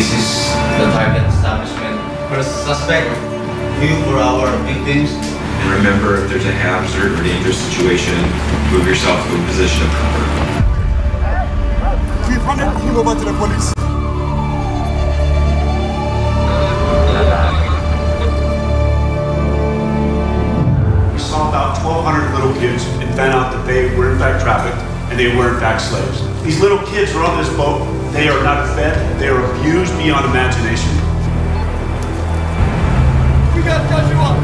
This is the target establishment. First suspect, view for our victims. And remember, if there's a hazard or dangerous situation, move yourself to a position of cover. Keep running, you over to the police. We saw about 1,200 little kids invent out that they were in fact trafficked and they were in fact slaves. These little kids are on this boat. They are not fed. They are abused beyond imagination. We got Joshua.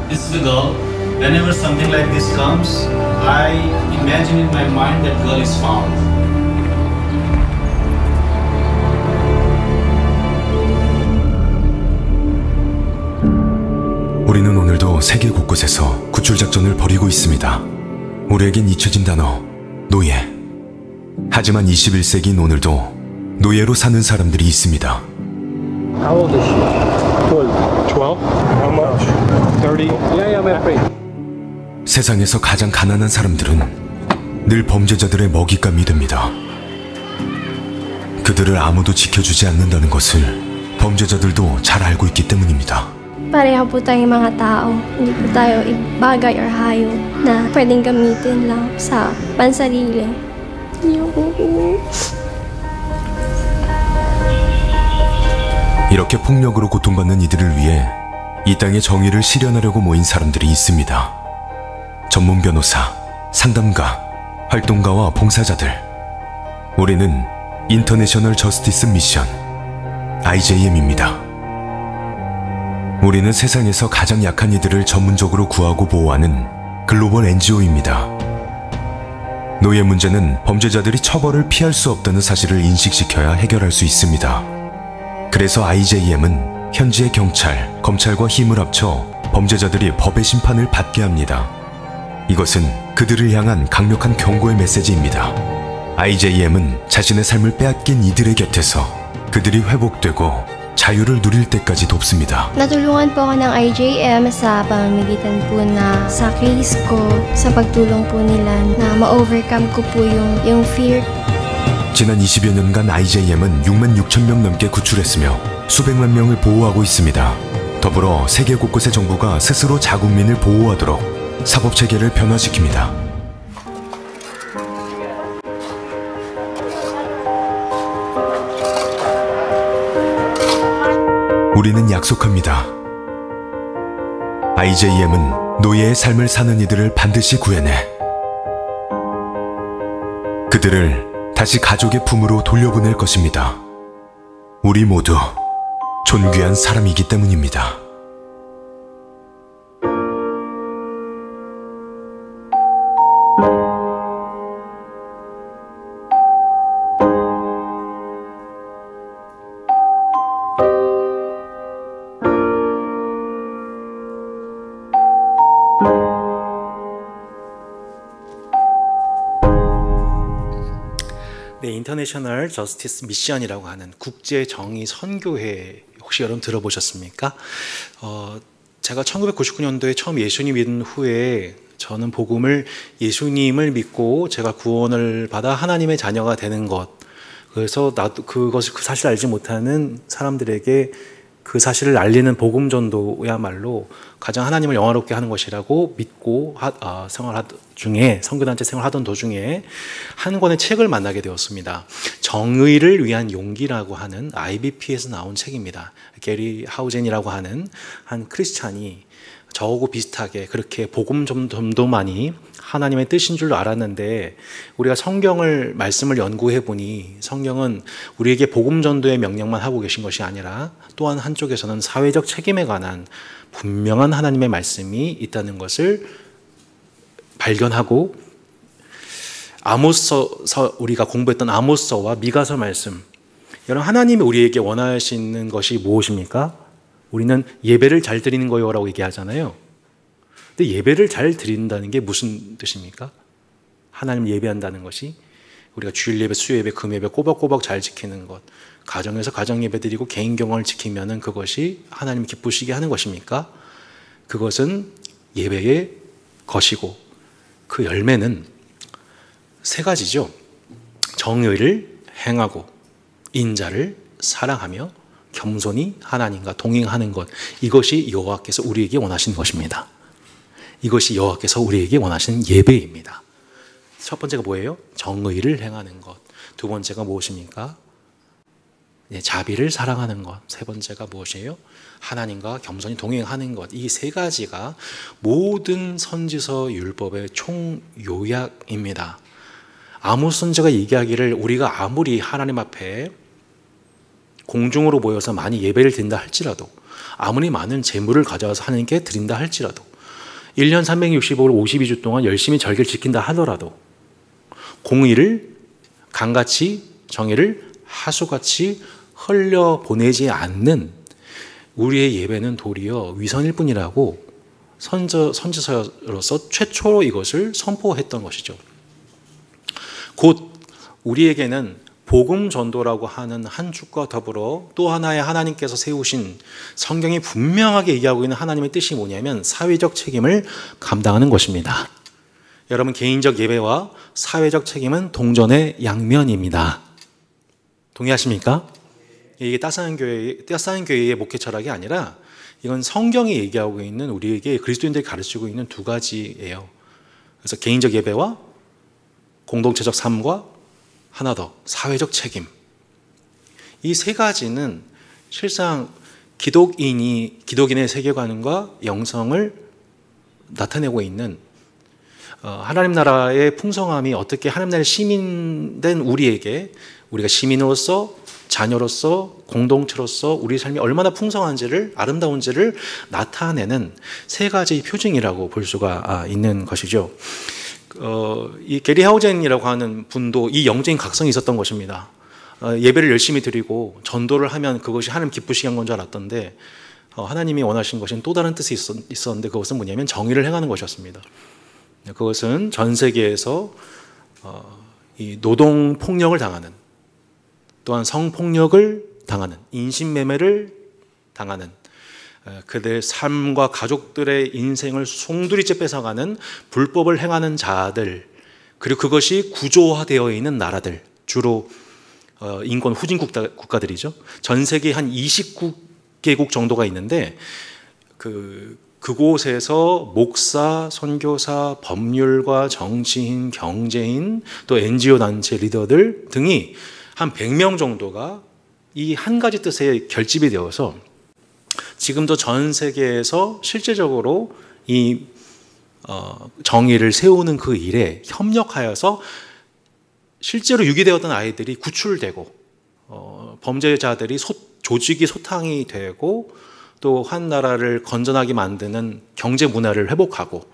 This is the girl. Whenever something like this comes, I imagine in my mind that girl is found. 우리는 오늘도 세계 곳곳에서 구출 작전을 벌이고 있습니다. 우리에겐 잊혀진 단어, 노예. 하지만 21세기인 오늘도 노예로 사는 사람들이 있습니다. How old is she? 12. 12? How much? 30? Yeah, I'm afraid. 세상에서 가장 가난한 사람들은 늘 범죄자들의 먹잇감이 됩니다. 그들을 아무도 지켜주지 않는다는 것을 범죄자들도 잘 알고 있기 때문입니다. Pareho po tayong mga tao. Hindi po tayo bagay or hayop na pwedeng gamitin lang sa pansarili. 이렇게 폭력으로 고통받는 이들을 위해 이 땅의 정의를 실현하려고 모인 사람들이 있습니다. 전문 변호사, 상담가, 활동가와 봉사자들. 우리는 인터내셔널 저스티스 미션, IJM입니다. 우리는 세상에서 가장 약한 이들을 전문적으로 구하고 보호하는 글로벌 NGO입니다. 노예 문제는 범죄자들이 처벌을 피할 수 없다는 사실을 인식시켜야 해결할 수 있습니다. 그래서 IJM은 현지의 경찰, 검찰과 힘을 합쳐 범죄자들이 법의 심판을 받게 합니다. 이것은 그들을 향한 강력한 경고의 메시지입니다. IJM은 자신의 삶을 빼앗긴 이들의 곁에서 그들이 회복되고 자유를 누릴 때까지 돕습니다. Natulungan po ako ng IJM sa pamamagitan po na sa case ko, sa pagtulong po nila na ma-overcome ko po yung fear. 지난 20여 년간 IJM은 6만 6천 명 넘게 구출했으며 수백만 명을 보호하고 있습니다. 더불어 세계 곳곳의 정부가 스스로 자국민을 보호하도록 사법체계를 변화시킵니다. 우리는 약속합니다. IJM은 노예의 삶을 사는 이들을 반드시 구해내 그들을 다시 가족의 품으로 돌려보낼 것입니다. 우리 모두 존귀한 사람이기 때문입니다. 네, 인터내셔널 저스티스 미션이라고 하는 국제 정의 선교회 혹시 여러분 들어보셨습니까? 제가 1999년도에 처음 예수님 믿은 후에 저는 복음을 예수님을 믿고 제가 구원을 받아 하나님의 자녀가 되는 것, 그래서 나도 그것을 그 사실을 알지 못하는 사람들에게 그 사실을 알리는 복음 전도야말로 가장 하나님을 영화롭게 하는 것이라고 믿고 생활하던 중에, 선교단체 생활하던 도중에 한 권의 책을 만나게 되었습니다. 정의를 위한 용기라고 하는 IBP에서 나온 책입니다. 게리 하우젠이라고 하는 한 크리스찬이 저하고 비슷하게 그렇게 복음 전도만이 하나님의 뜻인 줄로 알았는데, 우리가 성경을 말씀을 연구해 보니 성경은 우리에게 복음 전도의 명령만 하고 계신 것이 아니라 또한 한쪽에서는 사회적 책임에 관한 분명한 하나님의 말씀이 있다는 것을 발견하고, 아모스서 우리가 공부했던 아모스서와 미가서 말씀, 여러분 하나님이 우리에게 원하시는 것이 무엇입니까? 우리는 예배를 잘 드리는 거요라고 얘기하잖아요. 근데 예배를 잘 드린다는 게 무슨 뜻입니까? 하나님을 예배한다는 것이 우리가 주일 예배, 수요 예배, 금 예배 꼬박꼬박 잘 지키는 것, 가정에서 가정 예배 드리고 개인 경험을 지키면은 그것이 하나님 기쁘시게 하는 것입니까? 그것은 예배의 것이고, 그 열매는 세 가지죠. 정의를 행하고 인자를 사랑하며 겸손히 하나님과 동행하는 것. 이것이 여호와께서 우리에게 원하시는 것입니다. 이것이 여호와께서 우리에게 원하시는 예배입니다. 첫 번째가 뭐예요? 정의를 행하는 것. 두 번째가 무엇입니까? 자비를 사랑하는 것. 세 번째가 무엇이에요? 하나님과 겸손히 동행하는 것. 이 세 가지가 모든 선지서 율법의 총요약입니다. 아모스 선지자가 얘기하기를 우리가 아무리 하나님 앞에 공중으로 모여서 많이 예배를 드린다 할지라도, 아무리 많은 재물을 가져와서 하나님께 드린다 할지라도, 1년 365일 52주 동안 열심히 절기를 지킨다 하더라도 공의를 강같이, 정의를 하수같이 흘려보내지 않는 우리의 예배는 도리어 위선일 뿐이라고 선지서로서 최초로 이것을 선포했던 것이죠. 곧 우리에게는 복음 전도라고 하는 한 축과 더불어 또 하나의 하나님께서 세우신, 성경이 분명하게 얘기하고 있는 하나님의 뜻이 뭐냐면 사회적 책임을 감당하는 것입니다. 여러분, 개인적 예배와 사회적 책임은 동전의 양면입니다. 동의하십니까? 이게 따스한 교회의 목회 철학이 아니라 이건 성경이 얘기하고 있는, 우리에게 그리스도인들이 가르치고 있는 두 가지예요. 그래서 개인적 예배와 공동체적 삶과 하나 더, 사회적 책임. 이 세 가지는 실상 기독인의 세계관과 영성을 나타내고 있는, 하나님 나라의 풍성함이 어떻게 하나님 나라의 시민된 우리에게, 우리가 시민으로서, 자녀로서, 공동체로서 우리 삶이 얼마나 풍성한지를, 아름다운지를 나타내는 세 가지 표징이라고 볼 수가 있는 것이죠. 이 게리 하우젠이라고 하는 분도 이 영적인 각성이 있었던 것입니다. 예배를 열심히 드리고 전도를 하면 그것이 하나님 기쁘시게 한 건 줄 알았던데, 하나님이 원하신 것은 또 다른 뜻이 있었는데, 그것은 뭐냐면 정의를 행하는 것이었습니다. 그것은 전 세계에서 이 노동 폭력을 당하는, 또한 성폭력을 당하는, 인신매매를 당하는, 그들의 삶과 가족들의 인생을 송두리째 뺏어가는 불법을 행하는 자들, 그리고 그것이 구조화되어 있는 나라들, 주로 인권 후진 국가들이죠. 전 세계 한 29개국 정도가 있는데, 그곳에서 목사, 선교사, 법률가, 정치인, 경제인, 또 NGO 단체 리더들 등이 한 100명 정도가 이 한 가지 뜻에 결집이 되어서 지금도 전 세계에서 실제적으로 이 정의를 세우는 그 일에 협력하여서 실제로 유기되었던 아이들이 구출되고, 범죄자들이 조직이 소탕이 되고, 또 한 나라를 건전하게 만드는 경제 문화를 회복하고,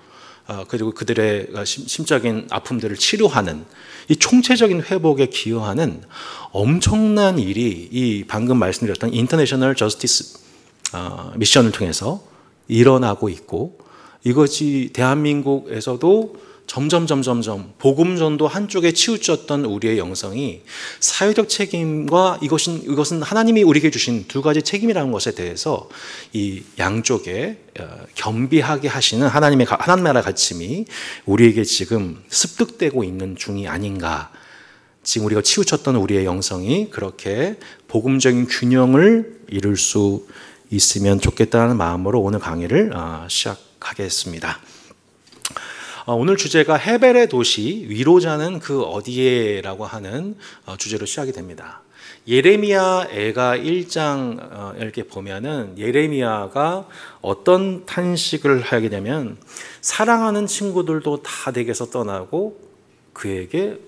그리고 그들의 심적인 아픔들을 치료하는, 이 총체적인 회복에 기여하는 엄청난 일이 이 방금 말씀드렸던 인터내셔널 저스티스 미션을 통해서 일어나고 있고, 이것이 대한민국에서도 점점 복음 전도 한쪽에 치우쳤던 우리의 영성이 사회적 책임과 이것은 하나님이 우리에게 주신 두 가지 책임이라는 것에 대해서 이 양쪽에 겸비하게 하시는 하나님 나라의 가르침이 우리에게 지금 습득되고 있는 중이 아닌가. 지금 우리가 치우쳤던 우리의 영성이 그렇게 복음적인 균형을 이룰 수 있으면 좋겠다는 마음으로 오늘 강의를 시작하겠습니다. 오늘 주제가 헤벨의 도시, 위로자는 그 어디에라고 하는 주제로 시작이 됩니다. 예레미야 애가 1장 이렇게 보면은 예레미야가 어떤 탄식을 하게 되면, 사랑하는 친구들도 다 내게서 떠나고 그에게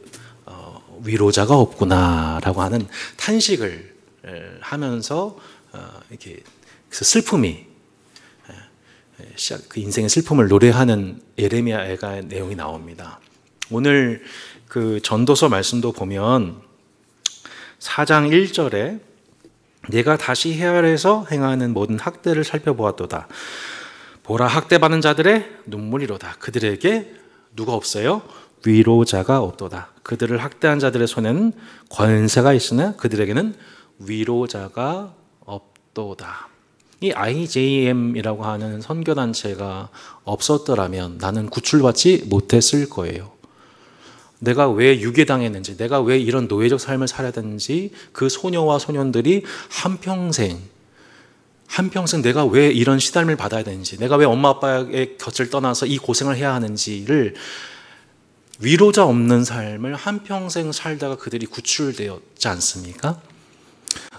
위로자가 없구나라고 하는 탄식을 하면서 이렇게 슬픔이, 그 인생의 슬픔을 노래하는 예레미야 애가의 내용이 나옵니다. 오늘 그 전도서 말씀도 보면 4장 1절에 내가 다시 헤아려서 행하는 모든 학대를 살펴보았도다. 보라, 학대받는 자들의 눈물이로다. 그들에게 누가 없어요? 위로자가 없도다. 그들을 학대한 자들의 손에는 권세가 있으나 그들에게는 위로자가 없도다. 이 IJM이라고 하는 선교단체가 없었더라면 나는 구출받지 못했을 거예요. 내가 왜 유괴당했는지, 내가 왜 이런 노예적 삶을 살아야 되는지, 그 소녀와 소년들이 한평생 내가 왜 이런 시달림을 받아야 되는지, 내가 왜 엄마 아빠의 곁을 떠나서 이 고생을 해야 하는지를 위로자 없는 삶을 한평생 살다가 그들이 구출되었지 않습니까?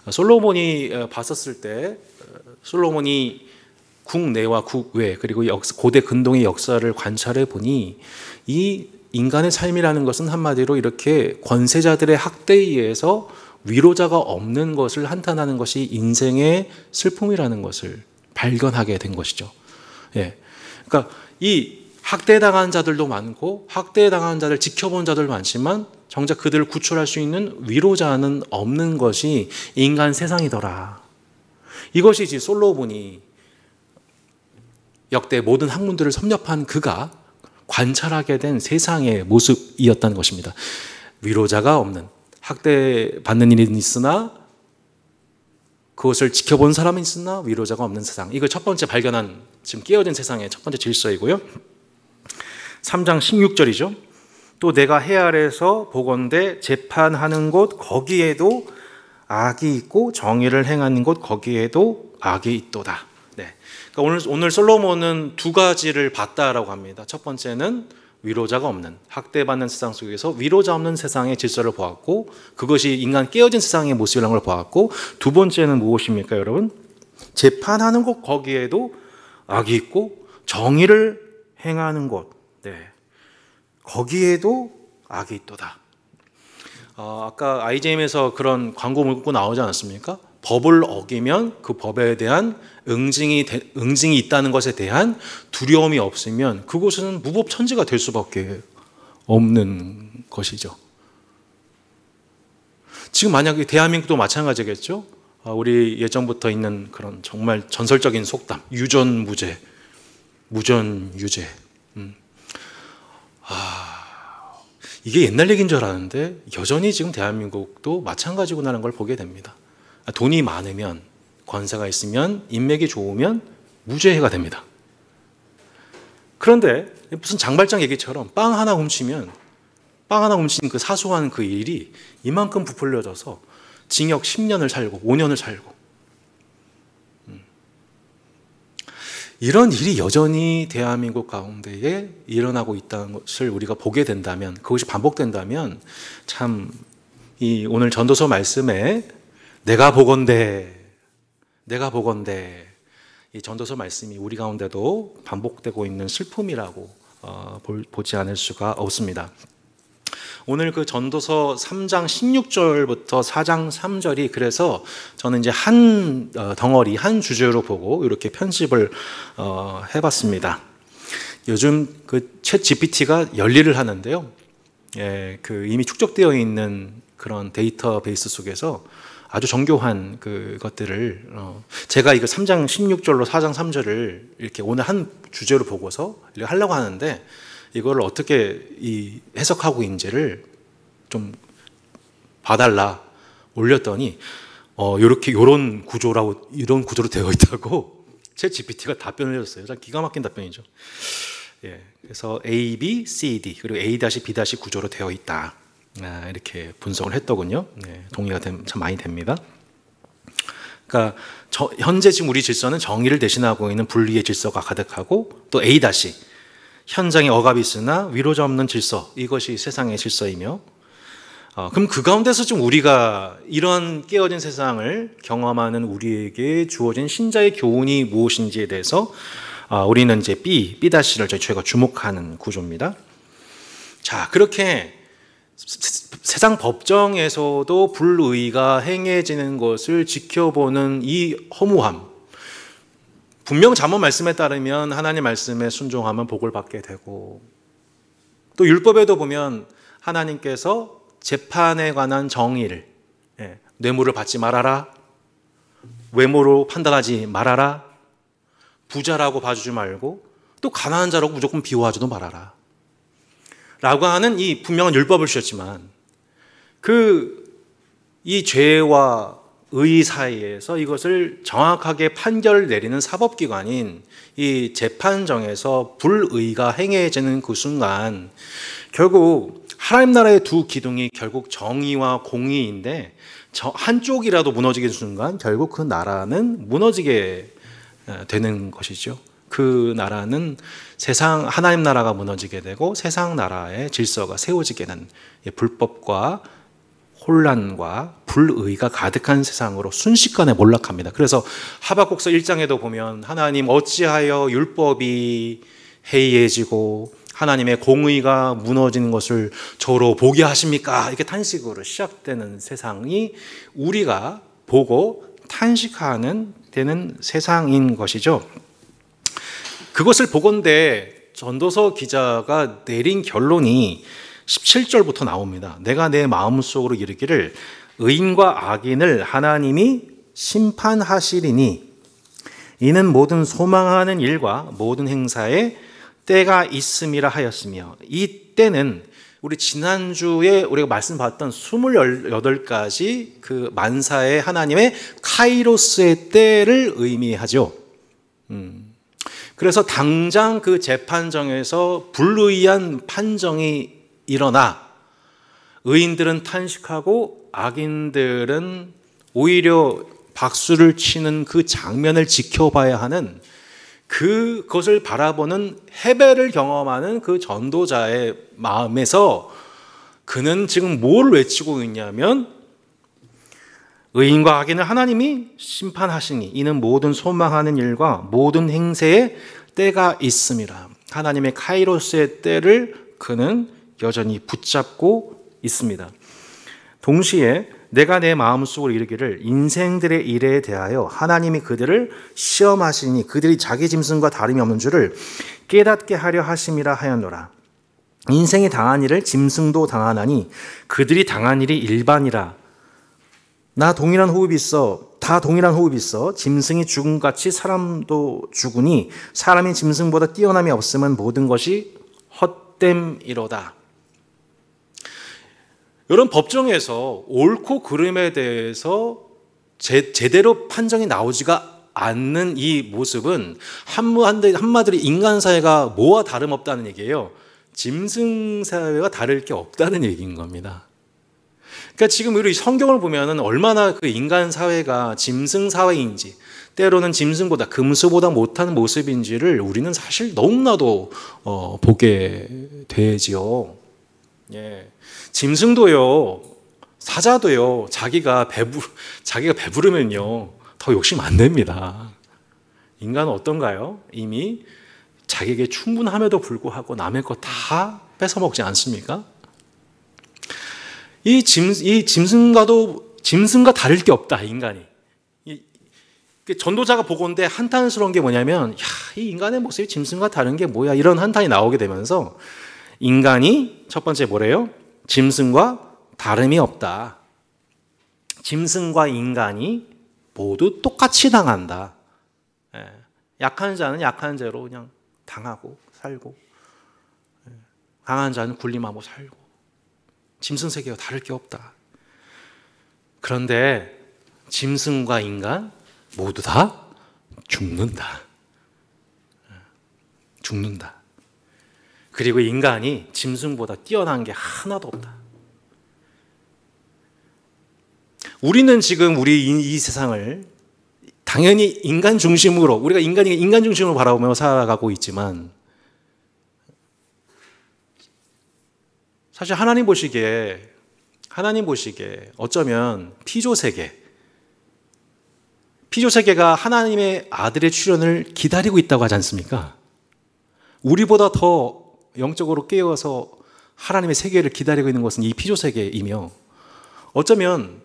솔로몬이 봤었을 때 솔로몬이 국내와 국외 그리고 고대 근동의 역사를 관찰해 보니 이 인간의 삶이라는 것은 한마디로 이렇게 권세자들의 학대에 의해서 위로자가 없는 것을 한탄하는 것이 인생의 슬픔이라는 것을 발견하게 된 것이죠. 예. 그러니까 이 학대당한 자들도 많고 학대당한 자들 지켜본 자들도 많지만 정작 그들을 구출할 수 있는 위로자는 없는 것이 인간 세상이더라. 이것이 이제 솔로몬이 역대 모든 학문들을 섭렵한 그가 관찰하게 된 세상의 모습이었다는 것입니다. 위로자가 없는, 학대받는 일이 있으나 그것을 지켜본 사람은 있으나 위로자가 없는 세상. 이거 첫 번째 발견한 지금 깨어진 세상의 첫 번째 질서이고요. 3장 16절이죠. 또 내가 해 아래에서 보건대 재판하는 곳 거기에도 악이 있고 정의를 행하는 곳 거기에도 악이 있도다. 네. 그러니까 오늘 솔로몬은 두 가지를 봤다라고 합니다. 첫 번째는 위로자가 없는, 학대받는 세상 속에서 위로자 없는 세상의 질서를 보았고, 그것이 인간 깨어진 세상의 모습이라는 걸 보았고, 두 번째는 무엇입니까, 여러분? 재판하는 곳 거기에도 악이 있고 정의를 행하는 곳, 네, 거기에도 악이 있도다. 아까 IJM에서 그런 광고 문구 나오지 않았습니까? 법을 어기면 그 법에 대한 응징이 있다는 것에 대한 두려움이 없으면 그곳은 무법천지가 될 수밖에 없는 것이죠. 지금 만약에 대한민국도 마찬가지겠죠. 우리 예전부터 있는 그런 정말 전설적인 속담, 유전무죄, 무전유죄. 이게 옛날 얘기인 줄 알았는데 여전히 지금 대한민국도 마찬가지구나라는 걸 보게 됩니다. 돈이 많으면, 권세가 있으면, 인맥이 좋으면 무죄가 됩니다. 그런데 무슨 장발장 얘기처럼 빵 하나 훔친 그 사소한 그 일이 이만큼 부풀려져서 징역 10년을 살고 5년을 살고, 이런 일이 여전히 대한민국 가운데에 일어나고 있다는 것을 우리가 보게 된다면, 그것이 반복된다면 참 이 오늘 전도서 말씀에 내가 보건대 이 전도서 말씀이 우리 가운데도 반복되고 있는 슬픔이라고 보지 않을 수가 없습니다. 오늘 그 전도서 3장 16절부터 4장 3절이 그래서 저는 이제 한 덩어리, 한 주제로 보고 이렇게 편집을 해봤습니다. 요즘 그 챗 GPT가 열일을 하는데요. 예, 그 이미 축적되어 있는 그런 데이터베이스 속에서 아주 정교한 그것들을 제가 이거 3장 16절로 4장 3절을 이렇게 오늘 한 주제로 보고서 이렇게 하려고 하는데 이걸 어떻게 해석하고 있는지를 좀 봐달라 올렸더니 이런 구조로 되어 있다고 챗 GPT가 답변을 해줬어요. 참 기가 막힌 답변이죠. 예, 그래서 A, B, C, D 그리고 A-B 구조로 되어 있다. 이렇게 분석을 했더군요. 네, 동의가 참 많이 됩니다. 그러니까 현재 지금 우리 질서는 정의를 대신하고 있는 분리의 질서가 가득하고, 또 A- 현장에 억압이 있으나 위로자 없는 질서, 이것이 세상의 질서이며, 그럼 그 가운데서 좀 우리가 이런 깨어진 세상을 경험하는 우리에게 주어진 신자의 교훈이 무엇인지에 대해서 우리는 이제 B-를 저희가 주목하는 구조입니다. 자, 그렇게 세상 법정에서도 불의가 행해지는 것을 지켜보는 이 허무함, 분명 잠언 말씀에 따르면 하나님 말씀에 순종하면 복을 받게 되고, 또 율법에도 보면 하나님께서 재판에 관한 정의를, 뇌물을 받지 말아라, 외모로 판단하지 말아라, 부자라고 봐주지 말고 또 가난한 자라고 무조건 비호하지도 말아라 라고 하는 이 분명한 율법을 주셨지만, 이 죄와 의 사이에서 이것을 정확하게 판결을 내리는 사법기관인 이 재판정에서 불의가 행해지는 그 순간 결국 하나님 나라의 두 기둥이 결국 정의와 공의인데 한쪽이라도 무너지는 순간 결국 그 나라는 무너지게 되는 것이죠. 그 나라는 세상 하나님 나라가 무너지게 되고 세상 나라의 질서가 세워지게 되는 불법과 혼란과 불의가 가득한 세상으로 순식간에 몰락합니다. 그래서 하박국서 1장에도 보면 하나님 어찌하여 율법이 해이해지고 하나님의 공의가 무너지는 것을 저로 보게 하십니까? 이렇게 탄식으로 시작되는 세상이 우리가 보고 탄식하는 되는 세상인 것이죠. 그것을 보건대 전도서 기자가 내린 결론이 17절부터 나옵니다. 내가 내 마음속으로 이르기를 의인과 악인을 하나님이 심판하시리니 이는 모든 소망하는 일과 모든 행사에 때가 있음이라 하였으며 이 때는 우리 지난주에 우리가 말씀받았던 28가지 그 만사의 하나님의 카이로스의 때를 의미하죠. 그래서 당장 그 재판정에서 불의한 판정이 일어나 의인들은 탄식하고 악인들은 오히려 박수를 치는 그 장면을 지켜봐야 하는 그것을 바라보는 해배를 경험하는 그 전도자의 마음에서 그는 지금 뭘 외치고 있냐면 의인과 악인을 하나님이 심판하시니 이는 모든 소망하는 일과 모든 행세에 때가 있음이라. 하나님의 카이로스의 때를 그는 여전히 붙잡고 있습니다. 동시에 내가 내 마음속으로 이르기를 인생들의 일에 대하여 하나님이 그들을 시험하시니 그들이 자기 짐승과 다름이 없는 줄을 깨닫게 하려 하심이라 하였노라. 인생이 당한 일을 짐승도 당하나니 그들이 당한 일이 일반이라. 다 동일한 호흡이 있어 짐승이 죽음같이 사람도 죽으니 사람이 짐승보다 뛰어남이 없으면 모든 것이 헛됨이로다. 이런 법정에서 옳고 그름에 대해서 제대로 판정이 나오지가 않는 이 모습은 한마디로 인간 사회가 뭐와 다름없다는 얘기예요. 짐승 사회와 다를 게 없다는 얘기인 겁니다. 그러니까 지금 우리 성경을 보면은 얼마나 그 인간 사회가 짐승 사회인지, 때로는 짐승보다 금수보다 못한 모습인지를 우리는 사실 너무나도 보게 되지요. 예. 짐승도요, 사자도요, 자기가 배부르면요, 더 욕심 안 냅니다. 인간은 어떤가요? 이미 자기에게 충분함에도 불구하고 남의 거 다 뺏어먹지 않습니까? 이 짐승과 다를 게 없다, 인간이. 전도자가 보건대 한탄스러운 게 뭐냐면, 야, 이 인간의 모습이 짐승과 다른 게 뭐야? 이런 한탄이 나오게 되면서 인간이 첫 번째 뭐래요? 짐승과 다름이 없다. 짐승과 인간이 모두 똑같이 당한다. 약한 자는 약한 죄로 그냥 당하고 살고, 강한 자는 군림하고 살고, 짐승 세계와 다를 게 없다. 그런데 짐승과 인간 모두 다 죽는다. 죽는다. 그리고 인간이 짐승보다 뛰어난 게 하나도 없다. 우리는 지금 우리 이 세상을 당연히 인간 중심으로, 우리가 인간 중심으로 바라보며 살아가고 있지만 사실 하나님 보시기에 어쩌면 피조세계가 하나님의 아들의 출현을 기다리고 있다고 하지 않습니까? 우리보다 더 영적으로 깨어서 하나님의 세계를 기다리고 있는 것은 이 피조세계이며, 어쩌면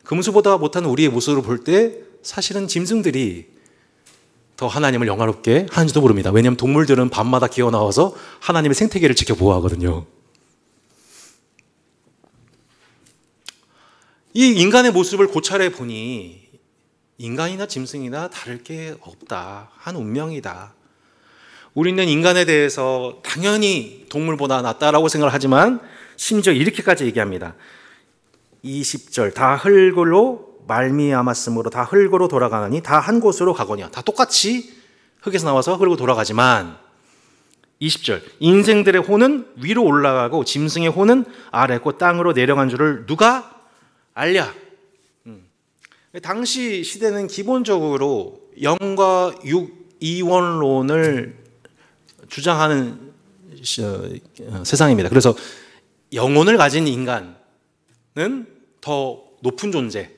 금수보다 못한 우리의 모습을 볼 때 사실은 짐승들이 더 하나님을 영화롭게 하는지도 모릅니다. 왜냐하면 동물들은 밤마다 기어나와서 하나님의 생태계를 지켜보호하거든요. 이 인간의 모습을 고찰해 보니 인간이나 짐승이나 다를 게 없다. 한 운명이다. 우리는 인간에 대해서 당연히 동물보다 낫다라고 생각을 하지만 심지어 이렇게까지 얘기합니다. 20절 다 흙으로 말미암았으므로 다 흙으로 돌아가나니 다 한 곳으로 가거니와. 다 똑같이 흙에서 나와서 흙으로 돌아가지만 20절 인생들의 혼은 위로 올라가고 짐승의 혼은 아래고 땅으로 내려간 줄을 누가 알랴. 당시 시대는 기본적으로 영과 육 이원론을 주장하는 세상입니다. 그래서 영혼을 가진 인간은 더 높은 존재,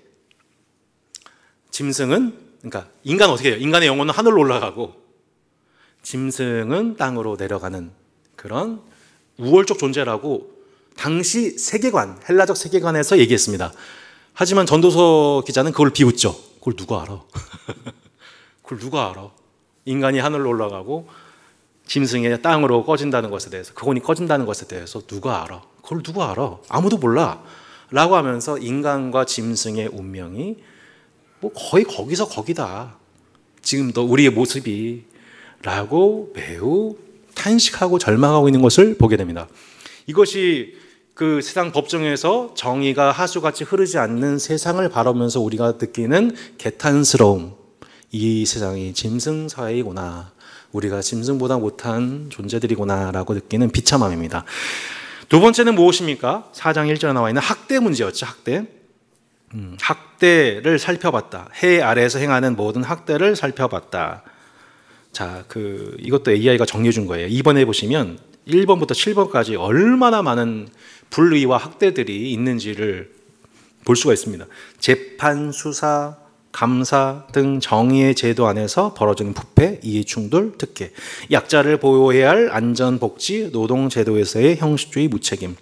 짐승은, 그러니까 인간은 어떻게 해요? 인간의 영혼은 하늘로 올라가고 짐승은 땅으로 내려가는 그런 우월적 존재라고 당시 세계관, 헬라적 세계관에서 얘기했습니다. 하지만 전도서 기자는 그걸 비웃죠. 그걸 누가 알아? 그걸 누가 알아? 인간이 하늘로 올라가고 짐승이 땅으로 꺼진다는 것에 대해서, 그 혼이 꺼진다는 것에 대해서 누가 알아? 그걸 누가 알아? 아무도 몰라. 라고 하면서 인간과 짐승의 운명이 뭐 거의 거기서 거기다. 지금도 우리의 모습이 라고 매우 탄식하고 절망하고 있는 것을 보게 됩니다. 이것이 그 세상 법정에서 정의가 하수같이 흐르지 않는 세상을 바라보면서 우리가 느끼는 개탄스러움. 이 세상이 짐승 사회이구나. 우리가 짐승보다 못한 존재들이구나 라고 느끼는 비참함입니다. 두 번째는 무엇입니까? 4장 1절에 나와 있는 학대 문제였죠. 학대. 학대를 살펴봤다. 해 아래에서 행하는 모든 학대를 살펴봤다. 자, 이것도 AI가 정리해 준 거예요. 2번에 보시면 1번부터 7번까지 얼마나 많은 불의와 학대들이 있는지를 볼 수가 있습니다. 재판, 수사, 감사 등 정의의 제도 안에서 벌어지는 부패, 이해충돌, 특혜, 약자를 보호해야 할 안전복지, 노동제도에서의 형식주의 무책임,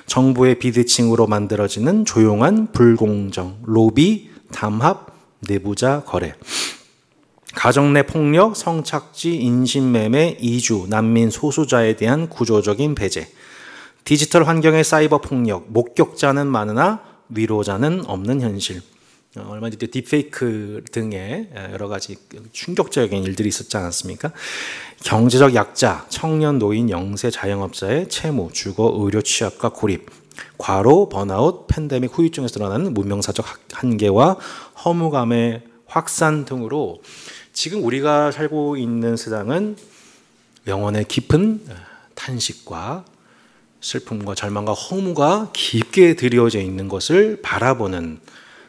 정부의 비대칭으로 만들어지는 조용한 불공정, 로비, 담합, 내부자 거래, 가정 내 폭력, 성착취, 인신매매, 이주, 난민, 소수자에 대한 구조적인 배제, 디지털 환경의 사이버 폭력, 목격자는 많으나 위로자는 없는 현실. 얼마 전에 딥페이크 등의 여러 가지 충격적인 일들이 있었지 않았습니까? 경제적 약자, 청년, 노인, 영세, 자영업자의 채무, 주거, 의료 취약과 고립, 과로, 번아웃, 팬데믹 후유증에서 드러나는 문명사적 한계와 허무감의 확산 등으로 지금 우리가 살고 있는 세상은 영혼의 깊은 탄식과 슬픔과 절망과 허무가 깊게 드리워져 있는 것을 바라보는,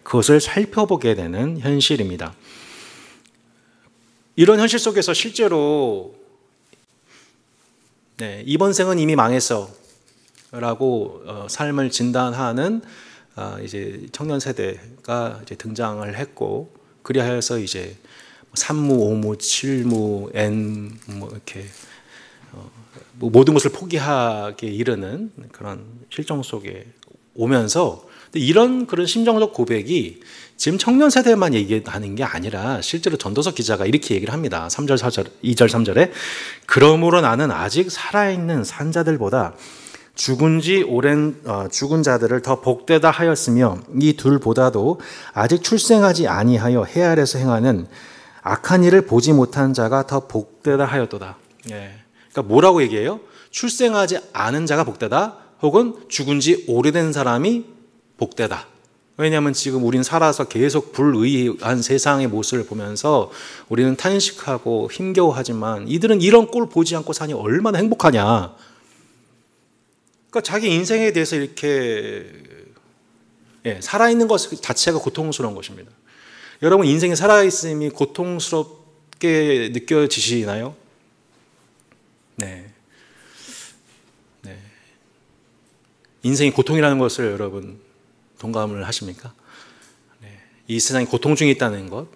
그것을 살펴보게 되는 현실입니다. 이런 현실 속에서 실제로 이번 생은 이미 망했어 라고 삶을 진단하는 이제 청년 세대가 이제 등장을 했고, 그리하여서 이제 산무, 오무, 칠무, N 뭐 이렇게 뭐 모든 것을 포기하게 이르는 그런 실정 속에 오면서, 이런 그런 심정적 고백이 지금 청년 세대만 얘기하는 게 아니라 실제로 전도서 기자가 이렇게 얘기를 합니다. 3절, 4절, 2절, 3절에 그러므로 나는 아직 살아있는 산자들보다 죽은 지 오랜 죽은 자들을 더 복되다 하였으며 이 둘보다도 아직 출생하지 아니하여 해 아래에서 행하는 악한 일을 보지 못한 자가 더 복되다 하였도다. 그러니까 뭐라고 얘기해요? 출생하지 않은 자가 복되다, 혹은 죽은 지 오래된 사람이 복되다. 왜냐하면 지금 우린 살아서 계속 불의한 세상의 모습을 보면서 우리는 탄식하고 힘겨워하지만 이들은 이런 꼴 보지 않고 사니 얼마나 행복하냐. 그러니까 자기 인생에 대해서 이렇게 살아있는 것 자체가 고통스러운 것입니다. 여러분, 인생이 살아있음이 고통스럽게 느껴지시나요? 네. 인생이 고통이라는 것을 여러분 동감을 하십니까? 이 세상에 고통 중에 있다는 것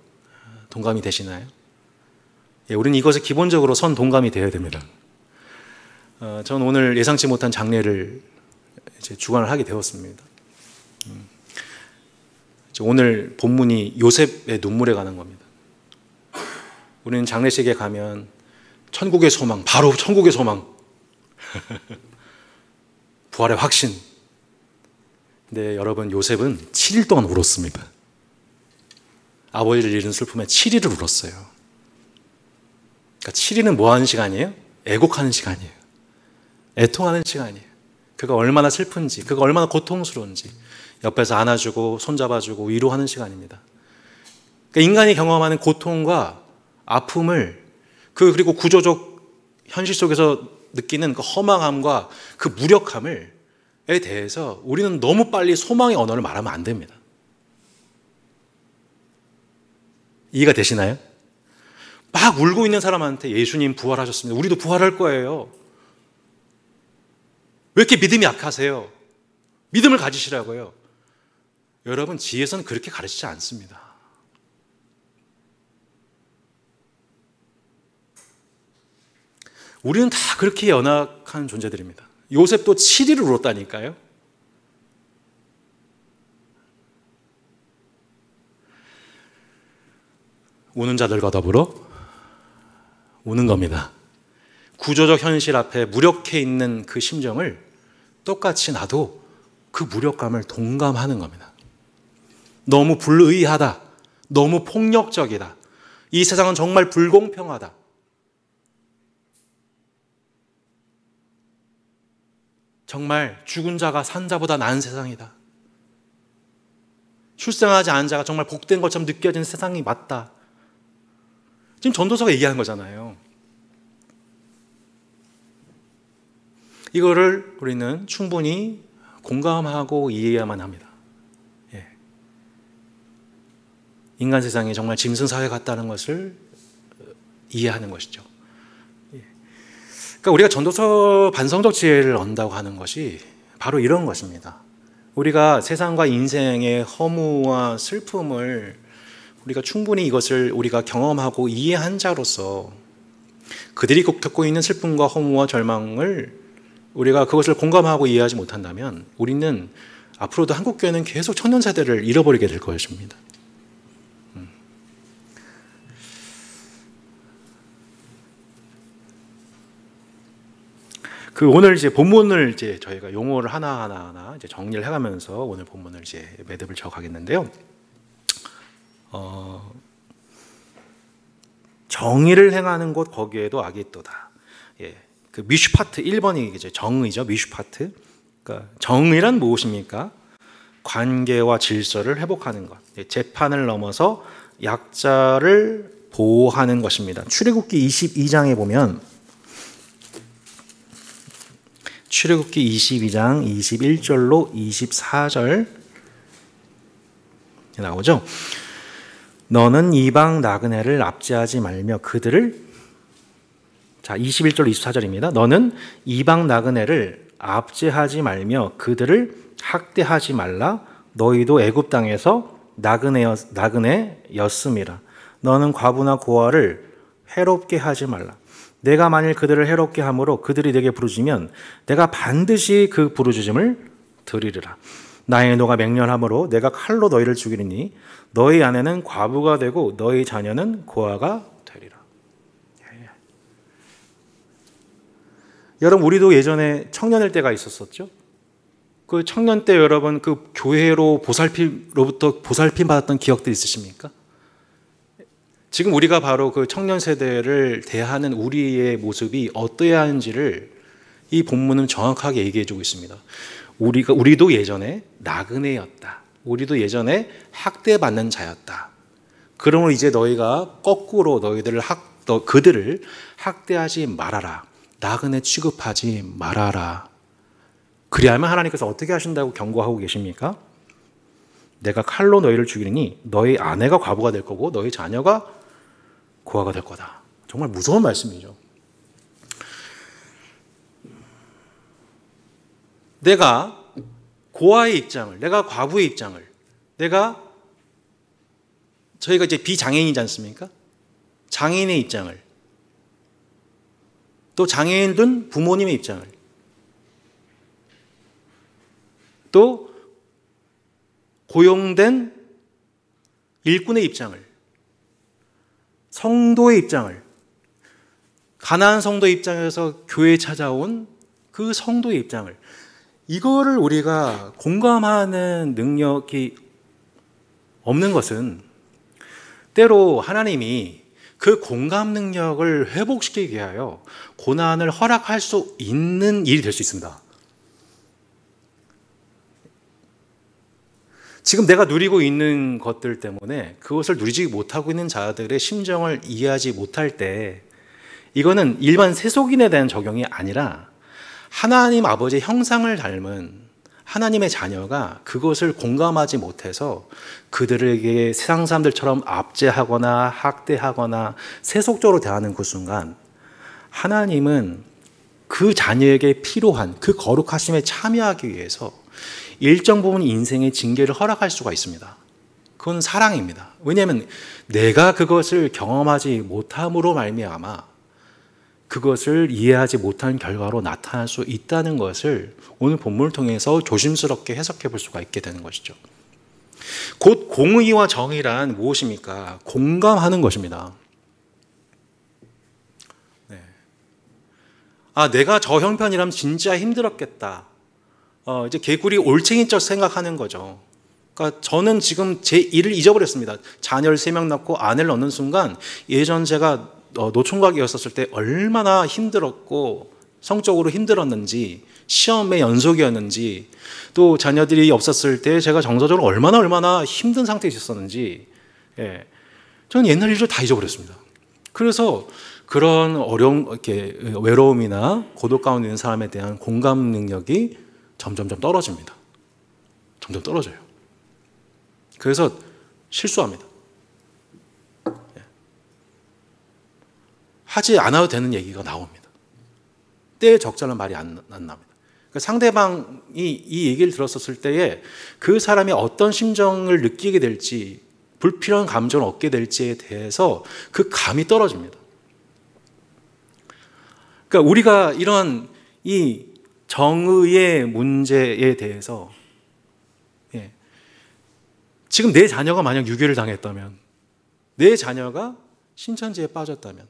동감이 되시나요? 우리는 이것에 기본적으로 선 동감이 되어야 됩니다. 저는 오늘 예상치 못한 장례를 이제 주관을 하게 되었습니다. 오늘 본문이 요셉의 눈물에 관한 겁니다. 우리는 장례식에 가면 천국의 소망, 바로 천국의 소망, 부활의 확신. 근데 여러분, 요셉은 7일 동안 울었습니다. 아버지를 잃은 슬픔에 7일을 울었어요. 그러니까 7일은 뭐 하는 시간이에요? 애곡하는 시간이에요. 애통하는 시간이에요. 그가 얼마나 슬픈지, 그가 얼마나 고통스러운지 옆에서 안아주고 손잡아주고 위로하는 시간입니다. 그러니까 인간이 경험하는 고통과 아픔을 그리고 구조적 현실 속에서 느끼는 그 허망함과 그 무력함에 대해서 우리는 너무 빨리 소망의 언어를 말하면 안 됩니다. 이해가 되시나요? 막 울고 있는 사람한테 예수님 부활하셨습니다. 우리도 부활할 거예요. 왜 이렇게 믿음이 약하세요? 믿음을 가지시라고요. 여러분, 지혜서는 그렇게 가르치지 않습니다. 우리는 다 그렇게 연약한 존재들입니다. 요셉도 7일을 울었다니까요. 우는 자들과 더불어 우는 겁니다. 구조적 현실 앞에 무력해 있는 그 심정을 똑같이 나도 그 무력감을 동감하는 겁니다. 너무 불의하다. 너무 폭력적이다. 이 세상은 정말 불공평하다. 정말 죽은 자가 산 자보다 나은 세상이다. 출생하지 않은 자가 정말 복된 것처럼 느껴지는 세상이 맞다. 지금 전도서가 얘기하는 거잖아요. 이거를 우리는 충분히 공감하고 이해해야만 합니다. 예. 인간 세상이 정말 짐승사회 같다는 것을 이해하는 것이죠. 예. 그러니까 우리가 전도서 반성적 지혜를 얻는다고 하는 것이 바로 이런 것입니다. 우리가 세상과 인생의 허무와 슬픔을 우리가 충분히 이것을 우리가 경험하고 이해한 자로서 그들이 겪고 있는 슬픔과 허무와 절망을 우리가 그것을 공감하고 이해하지 못한다면 우리는 앞으로도 한국교회는 계속 청년 세대를 잃어버리게 될 것입니다. 오늘 이제 본문을 이제 저희가 용어를 하나하나 이제 정리를 해가면서 오늘 본문을 이제 매듭을 져가겠는데요. 정의를 행하는 곳 거기에도 악이 있도다. 예. 그 미슈파트 1번이 이제 정의죠. 미슈파트. 그러니까 정의란 무엇입니까? 관계와 질서를 회복하는 것. 예. 재판을 넘어서 약자를 보호하는 것입니다. 출애굽기 22장에 보면 출애굽기 22장 21절로 24절 나오죠. 너는 이방 나그네를 압제하지 말며 그들을 21절 24절입니다. 너는 이방 나그네를 압제하지 말며 그들을 학대하지 말라. 너희도 애굽 땅에서 나그네였음이라. 너는 과부나 고아를 해롭게 하지 말라. 내가 만일 그들을 해롭게 함으로 그들이 내게 부르짖으면 내가 반드시 그 부르짖음을 들으리라. 나의 노가 맹렬함으로 내가 칼로 너희를 죽이리니 너희 아내는 과부가 되고 너희 자녀는 고아가 되리라. 예. 여러분, 우리도 예전에 청년일 때가 있었었죠. 그 청년 때 여러분 그 교회로 로부터 보살핌 받았던 기억들 있으십니까? 지금 우리가 바로 그 청년 세대를 대하는 우리의 모습이 어떠해야 하는지를 이 본문은 정확하게 얘기해주고 있습니다. 우리도 예전에 나그네였다. 우리도 예전에 학대받는 자였다. 그러므로 이제 너희가 거꾸로 그들을 학대하지 말아라. 나그네 취급하지 말아라. 그리하면 하나님께서 어떻게 하신다고 경고하고 계십니까? 내가 칼로 너희를 죽이니 너희 아내가 과부가 될 거고 너희 자녀가 고아가 될 거다. 정말 무서운 말씀이죠. 내가 고아의 입장을, 내가 과부의 입장을, 저희가 이제 비장애인이지 않습니까? 장애인의 입장을, 또 장애인 둔 부모님의 입장을, 또 고용된 일꾼의 입장을, 성도의 입장을, 가난한 성도의 입장에서 교회에 찾아온 그 성도의 입장을, 이거를 우리가 공감하는 능력이 없는 것은 때로 하나님이 그 공감 능력을 회복시키기 위하여 고난을 허락할 수 있는 일이 될 수 있습니다. 지금 내가 누리고 있는 것들 때문에 그것을 누리지 못하고 있는 자들의 심정을 이해하지 못할 때 이거는 일반 세속인에 대한 적용이 아니라 하나님 아버지의 형상을 닮은 하나님의 자녀가 그것을 공감하지 못해서 그들에게 세상 사람들처럼 압제하거나 학대하거나 세속적으로 대하는 그 순간 하나님은 그 자녀에게 필요한 그 거룩하심에 참여하기 위해서 일정 부분 인생의 징계를 허락할 수가 있습니다. 그건 사랑입니다. 왜냐하면 내가 그것을 경험하지 못함으로 말미암아 그것을 이해하지 못한 결과로 나타날 수 있다는 것을 오늘 본문을 통해서 조심스럽게 해석해 볼 수가 있게 되는 것이죠. 곧 공의와 정의란 무엇입니까? 공감하는 것입니다. 네. 아, 내가 저 형편이라면 진짜 힘들었겠다. 이제 개구리 올챙이적 생각하는 거죠. 그러니까 저는 지금 제 일을 잊어버렸습니다. 자녀를 3명 낳고 아내를 얻는 순간 예전 제가 노총각이었을 때 얼마나 힘들었고 성적으로 힘들었는지 시험의 연속이었는지 또 자녀들이 없었을 때 제가 정서적으로 얼마나 힘든 상태에 있었는지 저는 옛날 일을 다 잊어버렸습니다. 그래서 그런 어려운 이렇게 외로움이나 고독 가운데 있는 사람에 대한 공감 능력이 점점 떨어집니다. 점점 떨어져요. 그래서 실수합니다. 하지 않아도 되는 얘기가 나옵니다. 때에 적절한 말이 안 납니다. 그러니까 상대방이 이 얘기를 들었었을 때에 그 사람이 어떤 심정을 느끼게 될지 불필요한 감정을 얻게 될지에 대해서 그 감이 떨어집니다. 그러니까 우리가 이런 이 정의의 문제에 대해서 지금 내 자녀가 만약 유괴를 당했다면 내 자녀가 신천지에 빠졌다면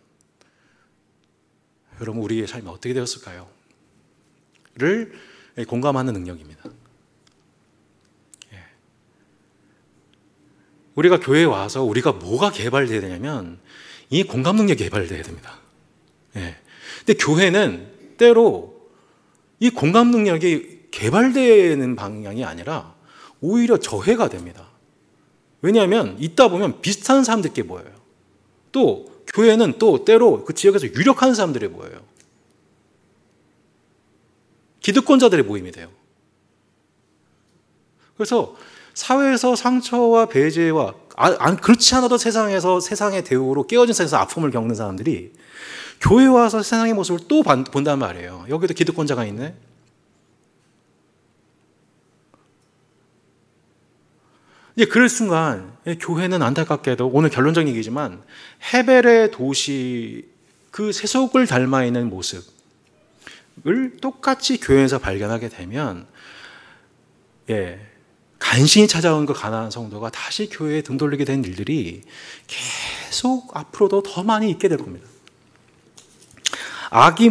여러분 우리의 삶이 어떻게 되었을까요? 를 공감하는 능력입니다. 우리가 교회에 와서 우리가 뭐가 개발되어야 되냐면 이 공감 능력이 개발되어야 됩니다. 근데 교회는 때로 이 공감 능력이 개발되는 방향이 아니라 오히려 저해가 됩니다. 왜냐하면 있다 보면 비슷한 사람들끼리 모여요. 또 교회는 또 때로 그 지역에서 유력한 사람들이 모여요. 기득권자들의 모임이 돼요. 그래서 사회에서 상처와 배제와 그렇지 않아도 세상에서 세상의 대우로 깨어진 세상에서 아픔을 겪는 사람들이 교회에 와서 세상의 모습을 또 본단 말이에요. 여기도 기득권자가 있네. 이제 그럴 순간 교회는 안타깝게도 오늘 결론적인 얘기지만 헤벨의 도시 그 세속을 닮아 있는 모습을 똑같이 교회에서 발견하게 되면 간신히 찾아온 그 가난한 성도가 다시 교회에 등 돌리게 된 일들이 계속 앞으로도 더 많이 있게 될 겁니다. 악이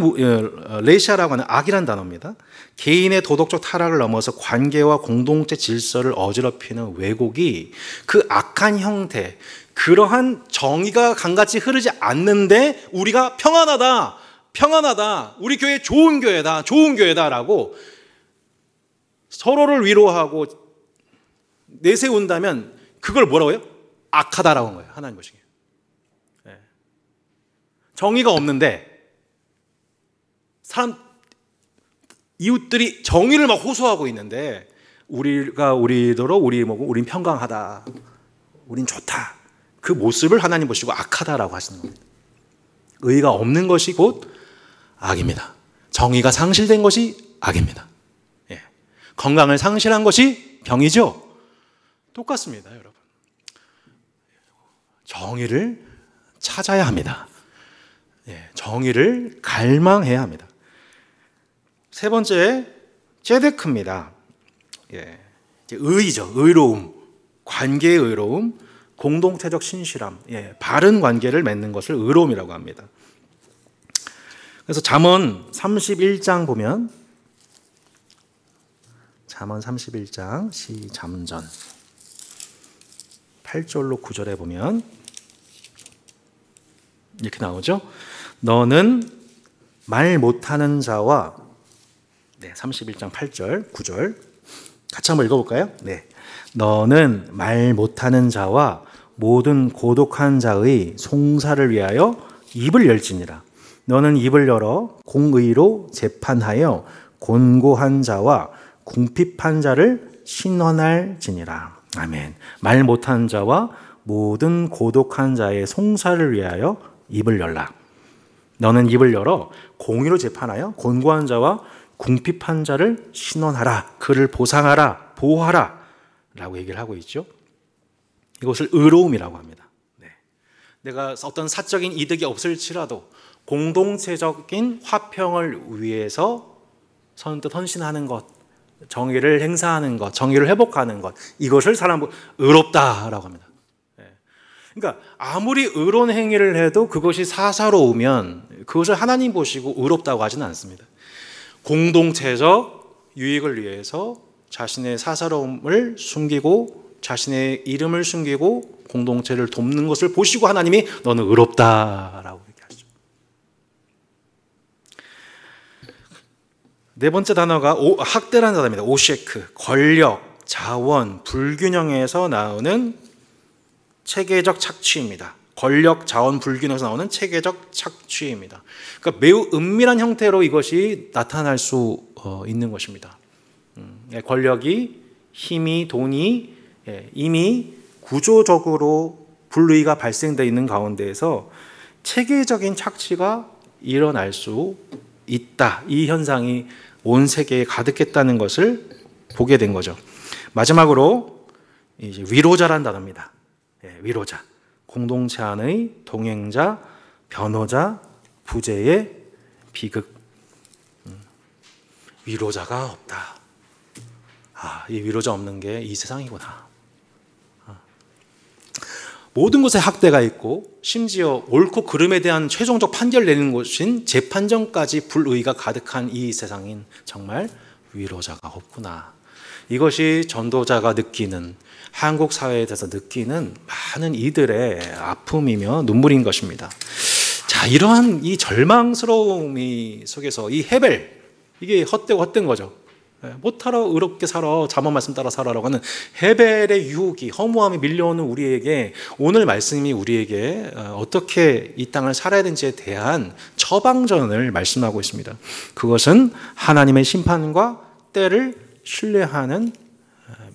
레시아라고 하는 악이란 단어입니다. 개인의 도덕적 타락을 넘어서 관계와 공동체 질서를 어지럽히는 왜곡이 그 악한 형태, 그러한 정의가 강같이 흐르지 않는데 우리가 평안하다, 우리 교회 좋은 교회다라고 서로를 위로하고 내세운다면 그걸 뭐라고 해요? 악하다라고 한 거예요. 하나님 보시기에. 정의가 없는데 이웃들이 정의를 막 호소하고 있는데 우리더러 우린 평강하다, 우린 좋다, 그 모습을 하나님 보시고 악하다라고 하시는 겁니다. 의가 없는 것이 곧 악입니다. 정의가 상실된 것이 악입니다. 건강을 상실한 것이 병이죠. 똑같습니다, 여러분. 정의를 찾아야 합니다. 정의를 갈망해야 합니다. 세 번째, 제데크입니다. 의죠. 의로움, 관계의 의로움, 공동체적 신실함, 바른 관계를 맺는 것을 의로움이라고 합니다. 그래서 잠언 31장 보면 잠언 31장 시잠전 8절로 9절에 보면 이렇게 나오죠. 너는 말 못하는 자와 31장 8절 9절 같이 한번 읽어볼까요? 너는 말 못하는 자와 모든 고독한 자의 송사를 위하여 입을 열지니라. 너는 입을 열어 공의로 재판하여 곤고한 자와 궁핍한 자를 신원할지니라. 아멘. 말 못하는 자와 모든 고독한 자의 송사를 위하여 입을 열라. 너는 입을 열어 공의로 재판하여 곤고한 자와 궁핍한 자를 신원하라. 그를 보상하라. 보호하라. 라고 얘기를 하고 있죠. 이것을 의로움이라고 합니다. 네. 내가 어떤 사적인 이득이 없을지라도 공동체적인 화평을 위해서 선뜻 헌신하는 것, 정의를 행사하는 것, 정의를 회복하는 것, 이것을 사람 의롭다라고 합니다. 그러니까 아무리 의로운 행위를 해도 그것이 사사로우면 그것을 하나님 보시고 의롭다고 하지는 않습니다. 공동체적 유익을 위해서 자신의 사사로움을 숨기고 자신의 이름을 숨기고 공동체를 돕는 것을 보시고 하나님이 너는 의롭다라고 얘기하시죠. 네 번째 단어가 학대라는 단어입니다. 오셰크, 권력, 자원, 불균형에서 나오는 체계적 착취입니다. 권력, 자원, 불균형에서 나오는 체계적 착취입니다. 그러니까 매우 은밀한 형태로 이것이 나타날 수 있는 것입니다. 권력이, 힘이, 돈이 이미 구조적으로 불의가 발생되어 있는 가운데에서 체계적인 착취가 일어날 수 있다. 이 현상이 온 세계에 가득했다는 것을 보게 된 거죠. 마지막으로 이제 위로자란 단어입니다. 위로자, 공동체 안의 동행자, 변호자, 부재의 비극. 위로자가 없다. 이 위로자 없는 게 이 세상이구나. 모든 곳에 학대가 있고 심지어 옳고 그름에 대한 최종적 판결을 내는 곳인 재판정까지 불의가 가득한 이 세상인 정말 위로자가 없구나. 이것이 전도자가 느끼는, 한국 사회에 대해서 느끼는 많은 이들의 아픔이며 눈물인 것입니다. 자, 이러한 이 절망스러움 속에서 이 헤벨, 이게 헛되고 헛된 거죠. 못하러 의롭게 살아, 잠언 말씀 따라 살아라고 하는 헤벨의 유혹이, 허무함이 밀려오는 우리에게 오늘 말씀이 우리에게 어떻게 이 땅을 살아야 되는지에 대한 처방전을 말씀하고 있습니다. 그것은 하나님의 심판과 때를 신뢰하는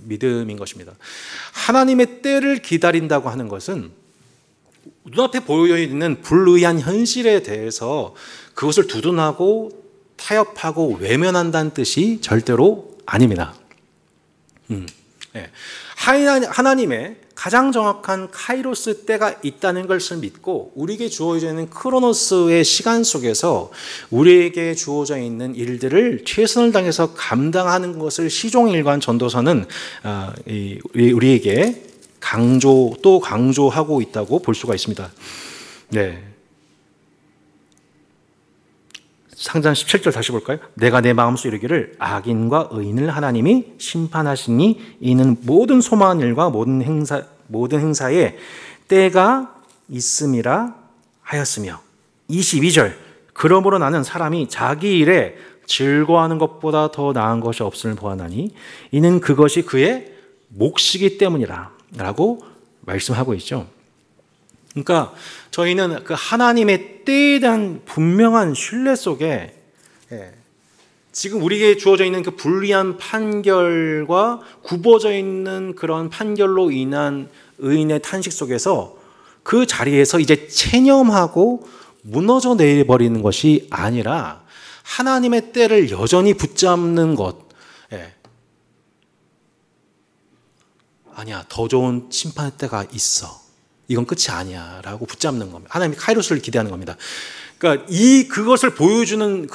믿음인 것입니다. 하나님의 때를 기다린다고 하는 것은 눈앞에 보여 있는 불의한 현실에 대해서 그것을 두둔하고 타협하고 외면한다는 뜻이 절대로 아닙니다. 하나님의 가장 정확한 카이로스 때가 있다는 것을 믿고 우리에게 주어져 있는 크로노스의 시간 속에서 우리에게 주어져 있는 일들을 최선을 다해서 감당하는 것을 시종일관 전도서는 우리에게 또 강조하고 있다고 볼 수가 있습니다. 네. 상장 17절 다시 볼까요? 내가 내 마음속에 이르기를 악인과 의인을 하나님이 심판하시니 이는 모든 소망한 일과 모든 행사에 때가 있음이라 하였으며 22절 그러므로 나는 사람이 자기 일에 즐거워하는 것보다 더 나은 것이 없음을 보아나니 이는 그것이 그의 몫이기 때문이라 라고 말씀하고 있죠. 그러니까 저희는 그 하나님의 때에 대한 분명한 신뢰 속에 지금 우리에게 주어져 있는 그 불리한 판결과 굽어져 있는 그런 판결로 인한 의인의 탄식 속에서 그 자리에서 이제 체념하고 무너져 내버리는 것이 아니라 하나님의 때를 여전히 붙잡는 것. 아니야, 더 좋은 심판의 때가 있어. 이건 끝이 아니야 라고 붙잡는 겁니다. 하나님이 카이로스를 기대하는 겁니다. 그러니까 그것을 보여주는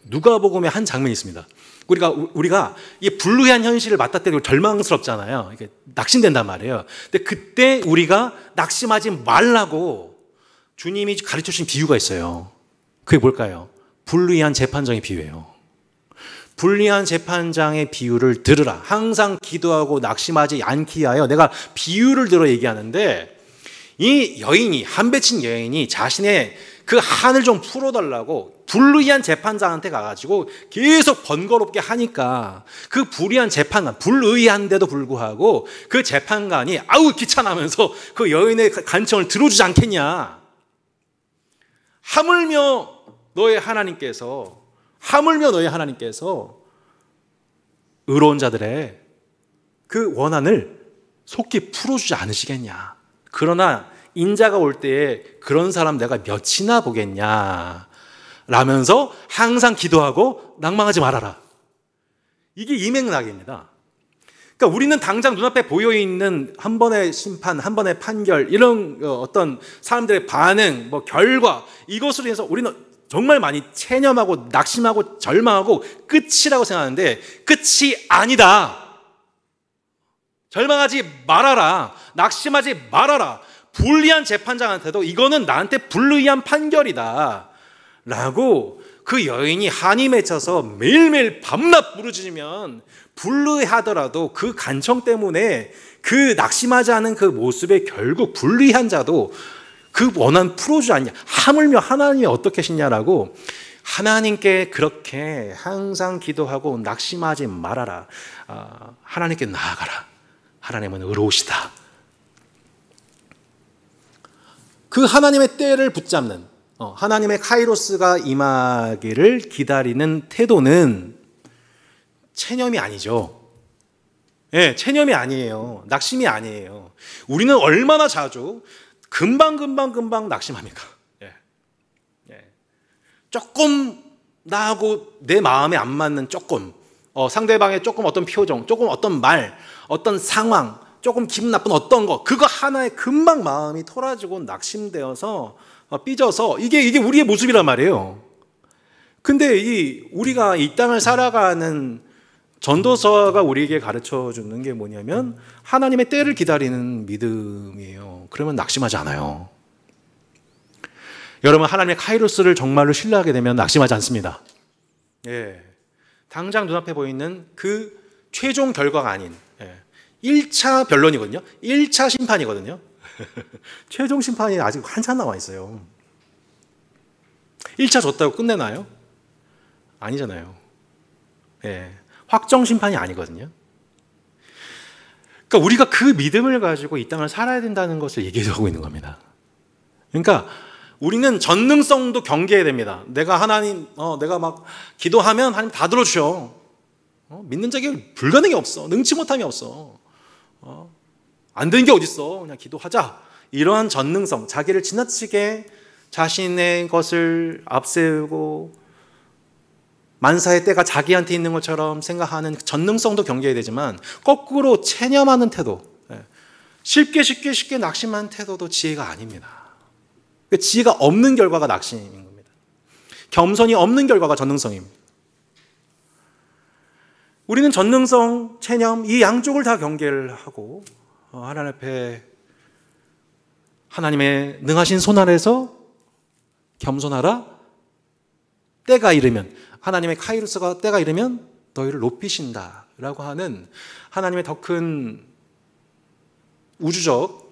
누가복음의 한 장면이 있습니다. 우리가 이 불의한 현실을 맞닥뜨리고 절망스럽잖아요. 이게 낙심된단 말이에요. 근데 그때 우리가 낙심하지 말라고 주님이 가르쳐 주신 비유가 있어요. 그게 뭘까요? 불의한 재판장의 비유예요. 불리한 재판장의 비유를 들으라. 항상 기도하고 낙심하지 않기 위하여 내가 비유를 들어 얘기하는데 이 여인이, 한 맺힌 여인이 자신의 그 한을 좀 풀어달라고 불의한 재판장한테 가가지고 계속 번거롭게 하니까 그 불의한 재판관, 불의한데도 불구하고 그 재판관이 아우 귀찮아하면서 그 여인의 간청을 들어주지 않겠냐. 하물며 너의 하나님께서 의로운 자들의 그 원한을 속히 풀어주지 않으시겠냐. 그러나 인자가 올 때에 그런 사람 내가 몇이나 보겠냐 라면서 항상 기도하고 낭망하지 말아라. 이게 이 맥락입니다. 그러니까 우리는 당장 눈앞에 보여있는 한 번의 심판, 한 번의 판결, 이런 어떤 사람들의 반응, 뭐 결과, 이것으로 인해서 우리는 정말 많이 체념하고 낙심하고 절망하고 끝이라고 생각하는데 끝이 아니다. 절망하지 말아라. 낙심하지 말아라. 불리한 재판장한테도 이거는 나한테 불리한 판결이다 라고 그 여인이 한이 맺혀서 매일매일 밤낮 부르짖으면 불리하더라도 그 간청 때문에 그 낙심하지 않은 그 모습에 결국 불리한 자도 그 원한 풀어주지 않냐. 하물며 하나님이 어떻게 하시냐라고 하나님께 그렇게 항상 기도하고 낙심하지 말아라. 하나님께 나아가라. 하나님은 의로우시다. 그 하나님의 때를 붙잡는 하나님의 카이로스가 임하기를 기다리는 태도는 체념이 아니죠. 예, 체념이 아니에요. 낙심이 아니에요. 우리는 얼마나 자주 금방 낙심합니까? 예. 조금 나하고 내 마음에 안 맞는 조금 상대방의 조금 어떤 표정, 조금 어떤 말, 어떤 상황, 조금 기분 나쁜 어떤 거, 그거 하나에 금방 마음이 토라지고 낙심되어서 삐져서 이게 우리의 모습이란 말이에요. 근데 우리가 이 땅을 살아가는 전도서가 우리에게 가르쳐 주는 게 뭐냐면 하나님의 때를 기다리는 믿음이에요. 그러면 낙심하지 않아요. 여러분, 하나님의 카이로스를 정말로 신뢰하게 되면 낙심하지 않습니다. 예. 당장 눈앞에 보이는 그 최종 결과가 아닌 1차 변론이거든요. 1차 심판이거든요. 최종 심판이 아직 한참 남아 있어요. 1차 줬다고 끝내나요? 아니잖아요. 예. 확정 심판이 아니거든요. 그러니까 우리가 그 믿음을 가지고 이 땅을 살아야 된다는 것을 얘기하고 있는 겁니다. 그러니까 우리는 전능성도 경계해야 됩니다. 내가 내가 막 기도하면 하나님 다 들어주셔. 믿는 자에게 불가능이 없어. 능치 못함이 없어. 안 되는 게 어딨어. 그냥 기도하자. 이러한 전능성, 자기를 지나치게 자신의 것을 앞세우고 만사의 때가 자기한테 있는 것처럼 생각하는 전능성도 경계해야 되지만 거꾸로 체념하는 태도, 쉽게 낙심하는 태도도 지혜가 아닙니다. 지혜가 없는 결과가 낙심인 겁니다. 겸손이 없는 결과가 전능성입니다. 우리는 전능성, 체념 이 양쪽을 다 경계를 하고 하나님 앞에 하나님의 능하신 손 아래서 겸손하라. 때가 이르면 하나님의 카이로스가 때가 이르면 너희를 높이신다 라고 하는 하나님의 더 큰 우주적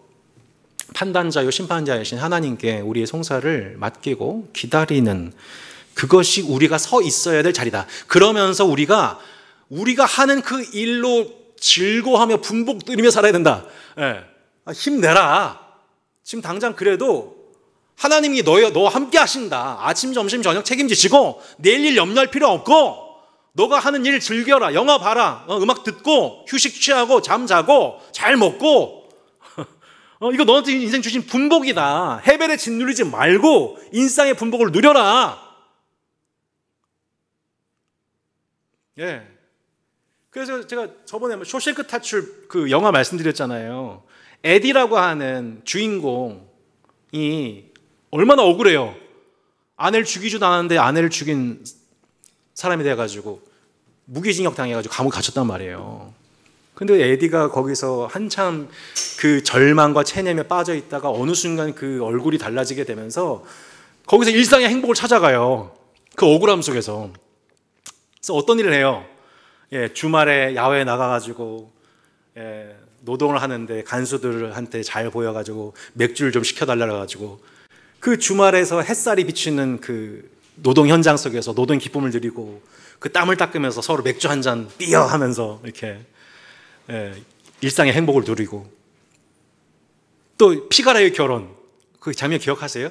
판단자요 심판자이신 하나님께 우리의 송사를 맡기고 기다리는 그것이 우리가 서 있어야 될 자리다. 그러면서 우리가 하는 그 일로 즐거워하며 분복 들이며 살아야 된다. 예. 힘내라. 지금 당장 그래도 하나님이 너와 함께 하신다. 아침, 점심, 저녁 책임지시고 내일 일 염려할 필요 없고 너가 하는 일 즐겨라. 영화 봐라. 음악 듣고 휴식 취하고 잠 자고 잘 먹고 이거 너한테 인생 주신 분복이다. 해벨에 짓누르지 말고 인상의 분복을 누려라. 예. 그래서 제가 저번에 쇼생크 탈출 그 영화 말씀드렸잖아요. 에디라고 하는 주인공이 얼마나 억울해요. 아내를 죽이지도 않았는데 아내를 죽인 사람이 돼가지고 무기징역 당해가지고 감옥에 갇혔단 말이에요. 근데 에디가 거기서 한참 그 절망과 체념에 빠져 있다가 어느 순간 그 얼굴이 달라지게 되면서 거기서 일상의 행복을 찾아가요. 그 억울함 속에서. 그래서 어떤 일을 해요? 예, 주말에 야외에 나가가지고 노동을 하는데 간수들한테 잘 보여가지고 맥주를 좀 시켜달라 가지고 그 주말에서 햇살이 비치는 그 노동 현장 속에서 노동 기쁨을 누리고 그 땀을 닦으면서 서로 맥주 한 잔 삐어 하면서 이렇게 일상의 행복을 누리고, 또 피가라의 결혼, 그 장면 기억하세요?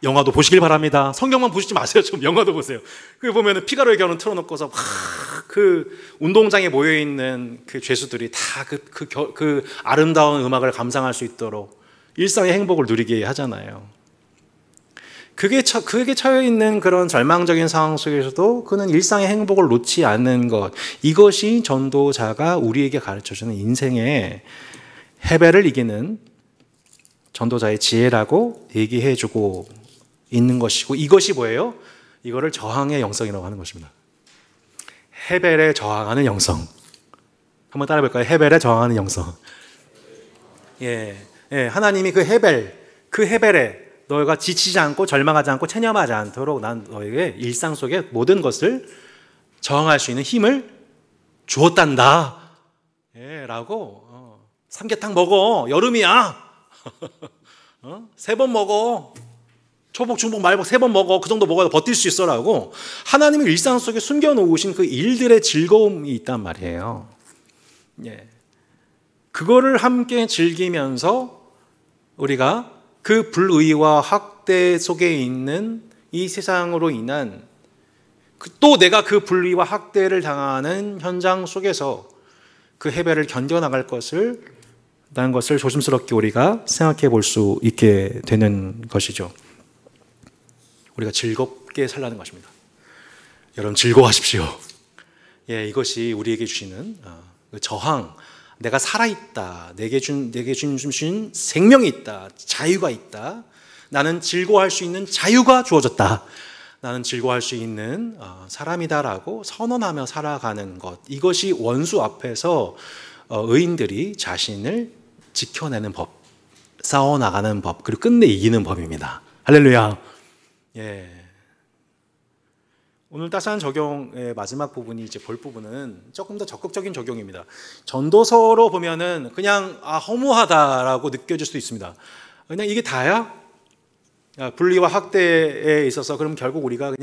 영화도 보시길 바랍니다. 성경만 보시지 마세요. 좀 영화도 보세요. 그 보면은 피가로의 결혼 틀어놓고서 막 그 운동장에 모여 있는 그 죄수들이 다 그 아름다운 음악을 감상할 수 있도록 일상의 행복을 누리게 하잖아요. 그게 처해 있는 그런 절망적인 상황 속에서도 그는 일상의 행복을 놓지 않는 것, 이것이 전도자가 우리에게 가르쳐주는 인생의 해배를 이기는 전도자의 지혜라고 얘기해주고 있는 것이고, 이것이 뭐예요? 이거를 저항의 영성이라고 하는 것입니다. 헤벨에 저항하는 영성. 한번 따라 해볼까요? 헤벨에 저항하는 영성. 하나님이 그 헤벨에 너희가 지치지 않고 절망하지 않고 체념하지 않도록 난 너에게 일상 속의 모든 것을 저항할 수 있는 힘을 주었단다. 라고 삼계탕 먹어. 여름이야. 3번 먹어. 초복, 중복, 말복 3번 먹어. 그 정도 먹어야 버틸 수 있어라고 하나님의 일상 속에 숨겨놓으신 그 일들의 즐거움이 있단 말이에요. 그거를 함께 즐기면서 우리가 그 불의와 학대 속에 있는 이 세상으로 인한 또 내가 그 불의와 학대를 당하는 현장 속에서 그 해배를 견뎌나갈 것을 라는 것을 조심스럽게 우리가 생각해 볼 수 있게 되는 것이죠. 우리가 즐겁게 살라는 것입니다. 여러분 즐거워하십시오. 이것이 우리에게 주시는 저항, 내가 살아있다, 내게 주신 생명이 있다, 자유가 있다, 나는 즐거워할 수 있는 자유가 주어졌다, 나는 즐거워할 수 있는 사람이다라고 선언하며 살아가는 것, 이것이 원수 앞에서 의인들이 자신을 지켜내는 법, 싸워나가는 법, 그리고 끝내 이기는 법입니다. 할렐루야. 오늘 따스한 적용의 마지막 부분이 이제 볼 부분은 조금 더 적극적인 적용입니다. 전도서로 보면은 그냥 허무하다라고 느껴질 수도 있습니다. 그냥 이게 다야? 분리와 학대에 있어서 그럼 결국 우리가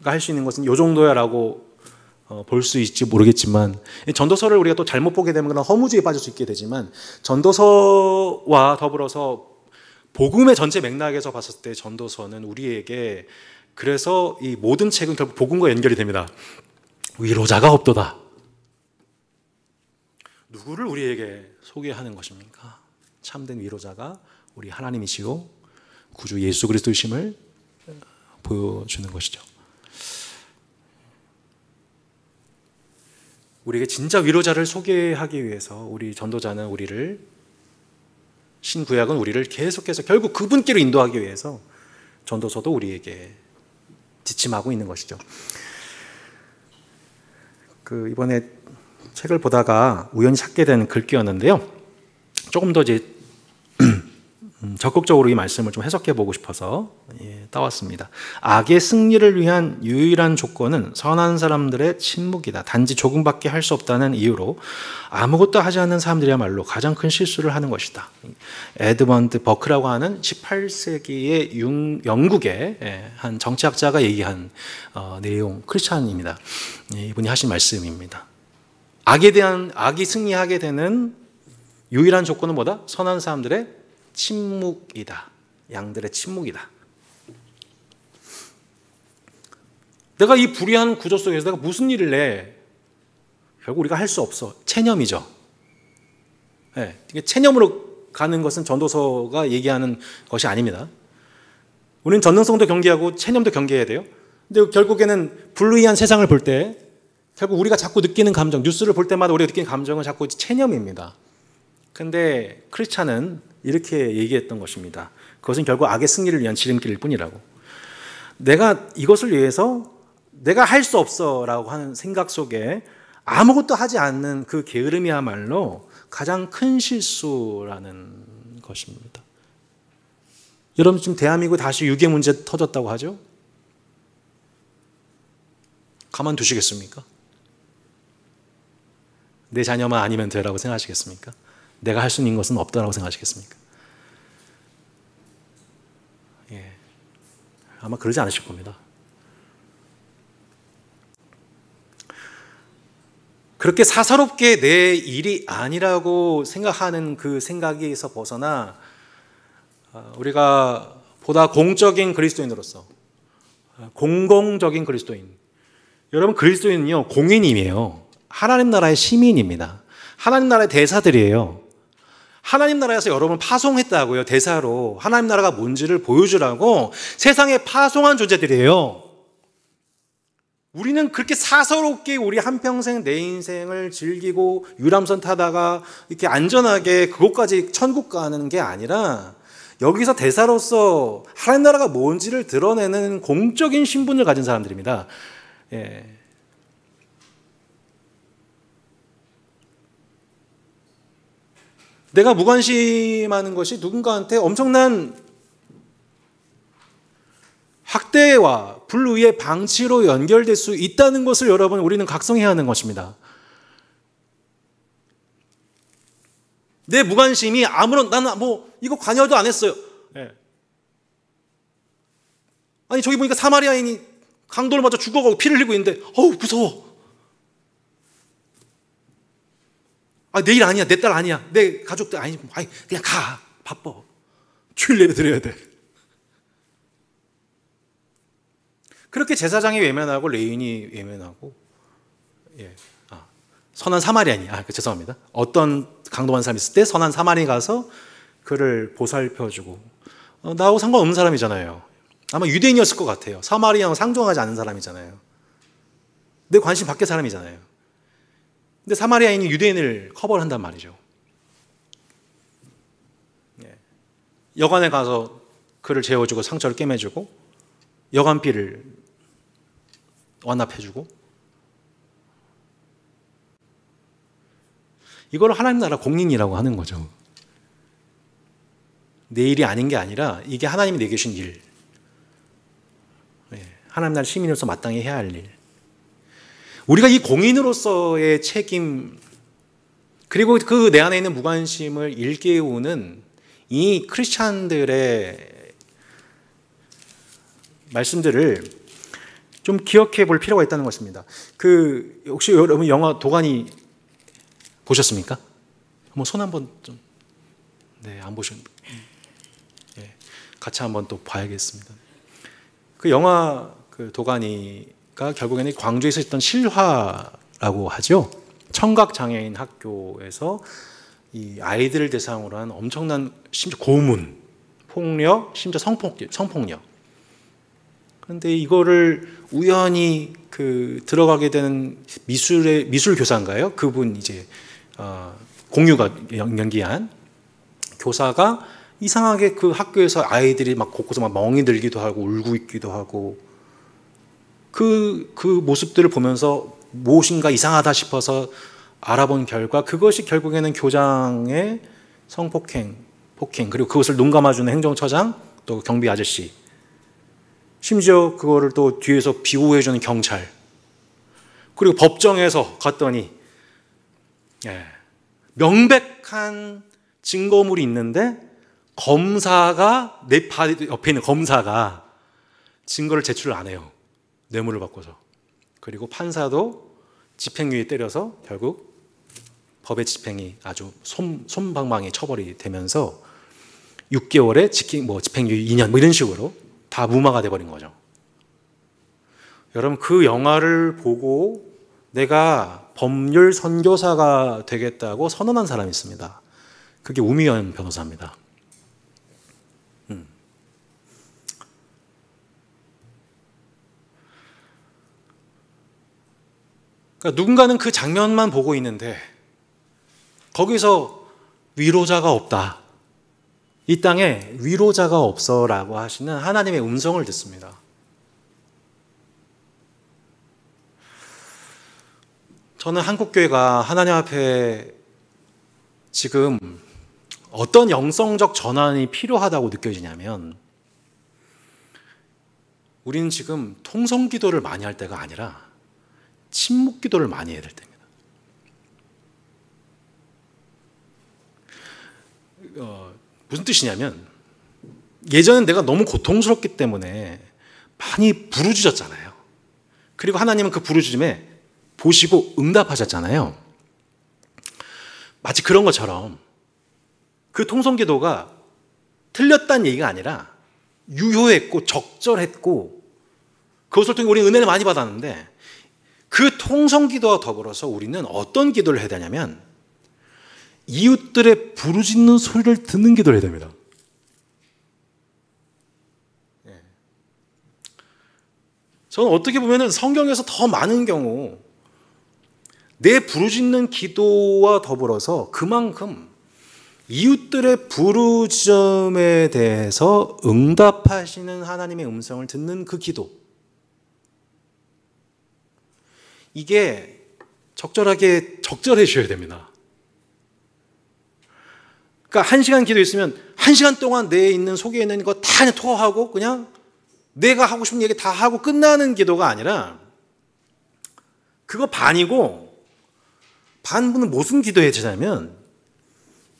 할 수 있는 것은 이 정도야라고 볼 수 있지 모르겠지만, 전도서를 우리가 또 잘못 보게 되면 그런 허무주의에 빠질 수 있게 되지만, 전도서와 더불어서 복음의 전체 맥락에서 봤을 때 전도서는 우리에게, 그래서 이 모든 책은 결국 복음과 연결이 됩니다. 위로자가 없도다. 누구를 우리에게 소개하는 것입니까? 참된 위로자가 우리 하나님이시요 구주 예수 그리스도이심을 보여주는 것이죠. 우리에게 진짜 위로자를 소개하기 위해서 우리 전도자는 신구약은 우리를 계속해서 결국 그분께로 인도하기 위해서 전도서도 우리에게 지침하고 있는 것이죠. 이번에 책을 보다가 우연히 찾게 된 글귀였는데요. 조금 더 이제 적극적으로 이 말씀을 좀 해석해 보고 싶어서 따왔습니다. 악의 승리를 위한 유일한 조건은 선한 사람들의 침묵이다. 단지 조금밖에 할 수 없다는 이유로 아무것도 하지 않는 사람들이야말로 가장 큰 실수를 하는 것이다. 에드먼드 버크라고 하는 18세기의 영국의 한 정치학자가 얘기한 내용, 크리스찬입니다. 이분이 하신 말씀입니다. 악이 승리하게 되는 유일한 조건은 뭐다? 선한 사람들의 침묵이다. 양들의 침묵이다. 내가 이 불의한 구조 속에서 내가 무슨 일을 내? 결국 우리가 할 수 없어. 체념이죠. 체념으로 가는 것은 전도서가 얘기하는 것이 아닙니다. 우리는 전능성도 경계하고 체념도 경계해야 돼요. 근데 결국에는 불의한 세상을 볼 때 결국 우리가 자꾸 느끼는 감정, 뉴스를 볼 때마다 우리가 느끼는 감정은 자꾸 체념입니다. 근데 크리스찬은 이렇게 얘기했던 것입니다. 그것은 결국 악의 승리를 위한 지름길일 뿐이라고. 내가 이것을 위해서 내가 할 수 없어라고 하는 생각 속에 아무것도 하지 않는 그 게으름이야말로 가장 큰 실수라는 것입니다. 여러분 지금 대한민국 다시 유괴 문제 터졌다고 하죠? 가만두시겠습니까? 내 자녀만 아니면 되라고 생각하시겠습니까? 내가 할 수 있는 것은 없다라고 생각하시겠습니까? 아마 그러지 않으실 겁니다. 그렇게 사사롭게 내 일이 아니라고 생각하는 그 생각에서 벗어나 우리가 보다 공적인 그리스도인으로서 공공적인 그리스도인, 여러분 그리스도인은요 공인이에요. 하나님 나라의 시민입니다. 하나님 나라의 대사들이에요. 하나님 나라에서 여러분 파송했다고요. 대사로 하나님 나라가 뭔지를 보여주라고 세상에 파송한 존재들이에요. 우리는 그렇게 사서롭게 우리 한평생 내 인생을 즐기고 유람선 타다가 이렇게 안전하게 그곳까지 천국 가는 게 아니라 여기서 대사로서 하나님 나라가 뭔지를 드러내는 공적인 신분을 가진 사람들입니다. 예. 내가 무관심하는 것이 누군가한테 엄청난 학대와 불의의 방치로 연결될 수 있다는 것을 여러분 우리는 각성해야 하는 것입니다. 내 무관심이 아무런 나는 뭐 이거 관여도 안 했어요. 네. 아니 저기 보니까 사마리아인이 강도를 맞아 죽어가고 피를 흘리고 있는데 어우 무서워. 아, 내 일 아니야, 내 딸 아니야, 내 가족들 아니 그냥 가 바빠. 주일 예배 드려야 돼. 그렇게 제사장이 외면하고 레위인이 외면하고 선한 사마리아인이 죄송합니다. 어떤 강도한 사람이 있을 때 선한 사마리아인이 가서 그를 보살펴주고 나하고 상관없는 사람이잖아요. 아마 유대인이었을 것 같아요. 사마리아와 상종하지 않은 사람이잖아요. 내 관심 밖의 사람이잖아요. 근데 사마리아인이 유대인을 커버를 한단 말이죠. 여관에 가서 그를 재워주고 상처를 꿰매주고 여관비를 완납해주고 이걸 하나님 나라 공인이라고 하는 거죠. 내 일이 아닌 게 아니라 이게 하나님이 내게 주신 일, 하나님 나라 시민으로서 마땅히 해야 할 일. 우리가 이 공인으로서의 책임 그리고 그 내 안에 있는 무관심을 일깨우는 이 크리스찬들의 말씀들을 좀 기억해 볼 필요가 있다는 것입니다. 혹시 여러분 영화 도가니 보셨습니까? 한번 손 한번 좀 안 보셨? 같이 한번 또 봐야겠습니다. 그 영화 도가니가 결국에는 광주에서 있던 실화라고 하죠. 청각장애인 학교에서 이 아이들을 대상으로 한 엄청난 심지어 고문, 폭력, 심지어 성폭력. 그런데 이거를 우연히 들어가게 되는 미술 교사인가요? 그분 이제 공유가 연기한 교사가 이상하게 그 학교에서 아이들이 막 곳곳에 막 멍이 들기도 하고 울고 있기도 하고 그 모습들을 보면서 무엇인가 이상하다 싶어서 알아본 결과 그것이 결국에는 교장의 성폭행, 폭행 그리고 그것을 눈 감아주는 행정처장 또 경비 아저씨 심지어 그거를 또 뒤에서 비호해주는 경찰 그리고 법정에서 갔더니 명백한 증거물이 있는데 검사가 내 옆에 있는 검사가 증거를 제출을 안 해요. 뇌물을 받고서. 그리고 판사도 집행유예 때려서 결국 법의 집행이 아주 솜방망이 처벌이 되면서 6개월에 집행유예 2년 이런 식으로 다 무마가 돼버린 거죠. 여러분 그 영화를 보고 내가 법률 선교사가 되겠다고 선언한 사람이 있습니다. 그게 우미연 변호사입니다. 그러니까 누군가는 그 장면만 보고 있는데 거기서 위로자가 없다. 이 땅에 위로자가 없어라고 하시는 하나님의 음성을 듣습니다. 저는 한국교회가 하나님 앞에 지금 어떤 영성적 전환이 필요하다고 느껴지냐면 우리는 지금 통성기도를 많이 할 때가 아니라 침묵기도를 많이 해야 될 때입니다. 무슨 뜻이냐면 예전엔 내가 너무 고통스럽기 때문에 많이 부르짖었잖아요. 그리고 하나님은 그 부르짖음에 보시고 응답하셨잖아요. 마치 그런 것처럼 그 통성기도가 틀렸다는 얘기가 아니라 유효했고 적절했고 그것을 통해 우리는 은혜를 많이 받았는데 그 통성기도와 더불어서 우리는 어떤 기도를 해야 되냐면 이웃들의 부르짖는 소리를 듣는 기도를 해야 됩니다. 저는 어떻게 보면 성경에서 더 많은 경우 내 부르짖는 기도와 더불어서 그만큼 이웃들의 부르짖음에 대해서 응답하시는 하나님의 음성을 듣는 그 기도, 이게 적절해져야 됩니다. 그러니까 1시간 기도했으면 1시간 동안 내에 있는 속에 있는 거 다 토하고 그냥 내가 하고 싶은 얘기 다 하고 끝나는 기도가 아니라 그거 반이고 반분은 무슨 기도해야 되냐면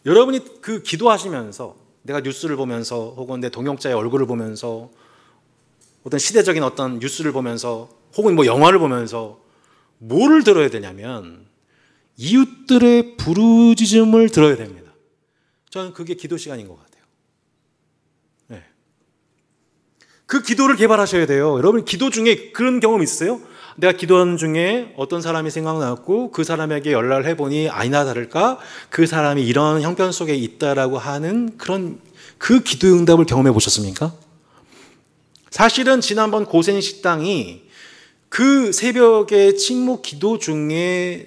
여러분이 그 기도하시면서 내가 뉴스를 보면서 혹은 내 동역자의 얼굴을 보면서 어떤 시대적인 어떤 뉴스를 보면서 혹은 뭐 영화를 보면서 뭐를 들어야 되냐면 이웃들의 부르짖음을 들어야 됩니다. 저는 그게 기도 시간인 것 같아요. 네. 그 기도를 개발하셔야 돼요. 여러분 기도 중에 그런 경험 있으세요? 내가 기도하는 중에 어떤 사람이 생각났고 그 사람에게 연락을 해보니 아니나 다를까 그 사람이 이런 형편 속에 있다라고 하는 그런 그 기도 응답을 경험해 보셨습니까? 사실은 지난번 고생식당이 그 새벽의 침묵 기도 중에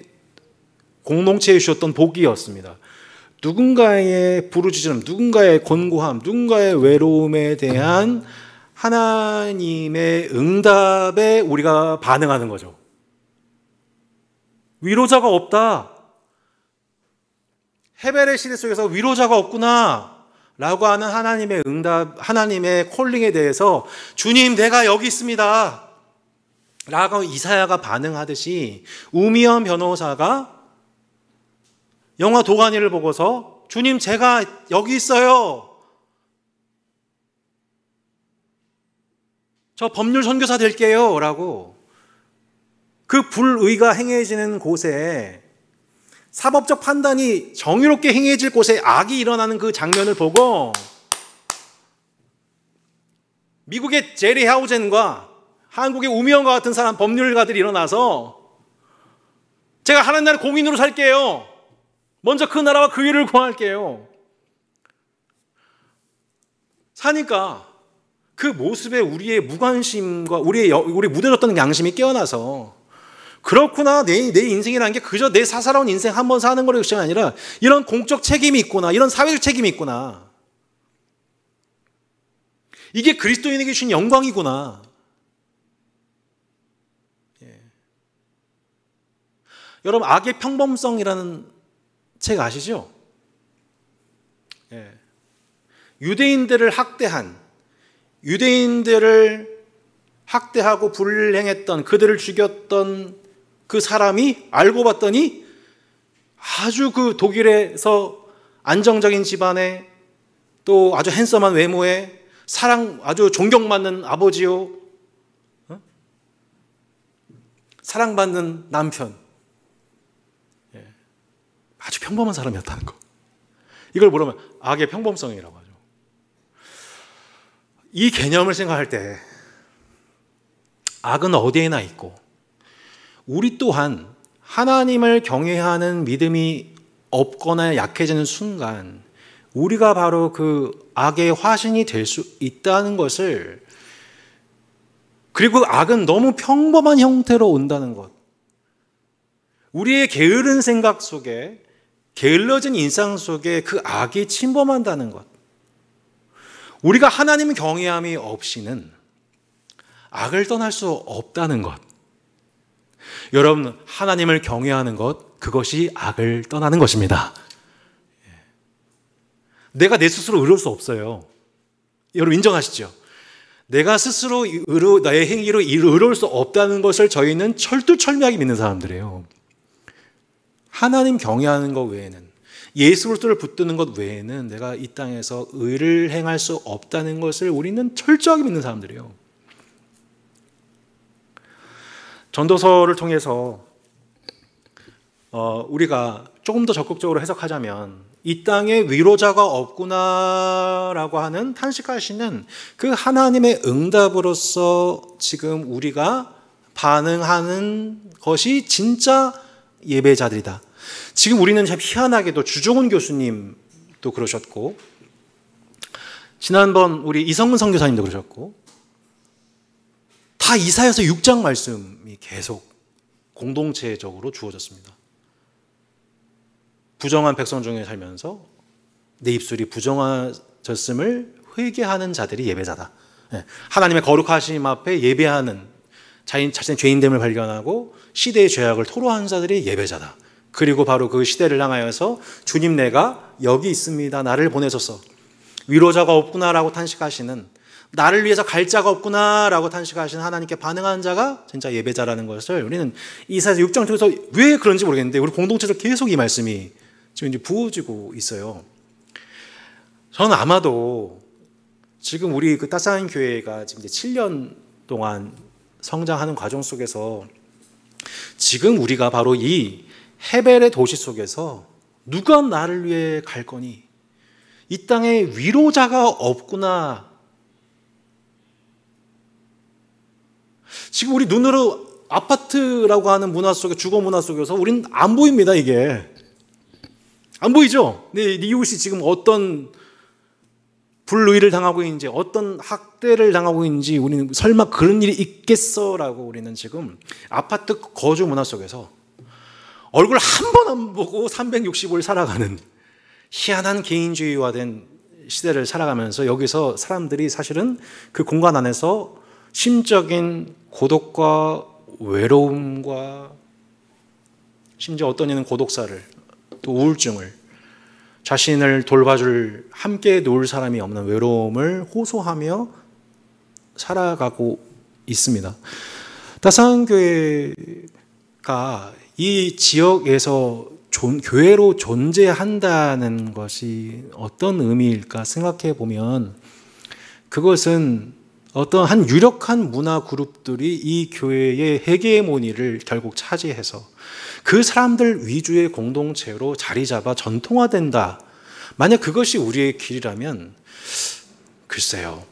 공동체에 주셨던 복이었습니다. 누군가의 부르짖음, 누군가의 곤고함, 누군가의 외로움에 대한 하나님의 응답에 우리가 반응하는 거죠. 위로자가 없다. 헤벨의 시대 속에서 위로자가 없구나 라고 하는 하나님의 응답, 하나님의 콜링에 대해서 주님 내가 여기 있습니다 라고 이사야가 반응하듯이 우미연 변호사가 영화 도가니를 보고서 주님 제가 여기 있어요, 저 법률 선교사 될게요 라고 그 불의가 행해지는 곳에 사법적 판단이 정의롭게 행해질 곳에 악이 일어나는 그 장면을 보고 미국의 제리 하우젠과 한국의 우미연과 같은 사람 법률가들이 일어나서 제가 하나님 나라의 공인으로 살게요, 먼저 그 나라와 그 일을 구할게요 사니까 그 모습에 우리의 무관심과 우리 무뎌졌던 양심이 깨어나서 그렇구나, 내 인생이라는 게 그저 내 사사로운 인생 한 번 사는 것이 아니라 이런 공적 책임이 있구나, 이런 사회적 책임이 있구나, 이게 그리스도인에게 주신 영광이구나. 예. 여러분 악의 평범성이라는 책 아시죠? 예. 유대인들을 학대하고 불행했던, 그들을 죽였던 그 사람이 알고 봤더니 아주 그 독일에서 안정적인 집안에 또 아주 핸섬한 외모에 아주 존경받는 아버지요, 사랑받는 남편, 아주 평범한 사람이었다는 거. 이걸 뭐라면 악의 평범성이라고 하죠. 이 개념을 생각할 때 악은 어디에나 있고 우리 또한 하나님을 경외하는 믿음이 없거나 약해지는 순간 우리가 바로 그 악의 화신이 될 수 있다는 것을, 그리고 악은 너무 평범한 형태로 온다는 것, 우리의 게으른 생각 속에 게을러진 인상 속에 그 악이 침범한다는 것, 우리가 하나님 경외함이 없이는 악을 떠날 수 없다는 것. 여러분 하나님을 경외하는 것, 그것이 악을 떠나는 것입니다. 내가 내 스스로 의로울 수 없어요. 여러분 인정하시죠? 내가 스스로 나의 행위로 의로울 수 없다는 것을 저희는 철두철미하게 믿는 사람들이에요. 하나님 경외하는 것 외에는, 예수 그리스도를 붙드는 것 외에는 내가 이 땅에서 의를 행할 수 없다는 것을 우리는 철저하게 믿는 사람들이에요. 전도서를 통해서 우리가 조금 더 적극적으로 해석하자면 이 땅에 위로자가 없구나라고 하는 탄식하시는 그 하나님의 응답으로서 지금 우리가 반응하는 것이 진짜 예배자들이다. 지금 우리는 참 희한하게도 주종훈 교수님도 그러셨고, 지난번 우리 이성근 선교사님도 그러셨고, 다 이사야서 6장 말씀이 계속 공동체적으로 주어졌습니다. 부정한 백성 중에 살면서 내 입술이 부정하졌음을 회개하는 자들이 예배자다. 하나님의 거룩하심 앞에 예배하는 자신의 죄인됨을 발견하고 시대의 죄악을 토로하는 자들이 예배자다. 그리고 바로 그 시대를 향하여서 주님 내가 여기 있습니다. 나를 보내소서. 위로자가 없구나라고 탄식하시는, 나를 위해서 갈 자가 없구나라고 탄식하시는 하나님께 반응하는 자가 진짜 예배자라는 것을 우리는 이사야서 6장 통해서 왜 그런지 모르겠는데 우리 공동체에서 계속 이 말씀이 지금 이제 부어지고 있어요. 저는 아마도 지금 우리 그 따스한 교회가 지금 이제 7년 동안 성장하는 과정 속에서 지금 우리가 바로 이 헤벨의 도시 속에서 누가 나를 위해 갈 거니? 이 땅에 위로자가 없구나. 지금 우리 눈으로 아파트라고 하는 문화 속에, 주거 문화 속에서 우리는 안 보입니다, 이게. 안 보이죠? 네, 이웃이 지금 어떤 불의를 당하고 있는지, 어떤 학대를 당하고 있는지 우리는 설마 그런 일이 있겠어라고 우리는 지금 아파트 거주 문화 속에서 얼굴 한 번 안 보고 365일 살아가는 희한한 개인주의화된 시대를 살아가면서 여기서 사람들이 사실은 그 공간 안에서 심적인 고독과 외로움과 심지어 어떤 이는 고독사를, 또 우울증을, 자신을 돌봐줄, 함께 놀 사람이 없는 외로움을 호소하며 살아가고 있습니다. 따스한 교회가 이 지역에서 교회로 존재한다는 것이 어떤 의미일까 생각해 보면, 그것은 어떤 한 유력한 문화 그룹들이 이 교회의 헤게모니를 결국 차지해서 그 사람들 위주의 공동체로 자리 잡아 전통화된다. 만약 그것이 우리의 길이라면 글쎄요,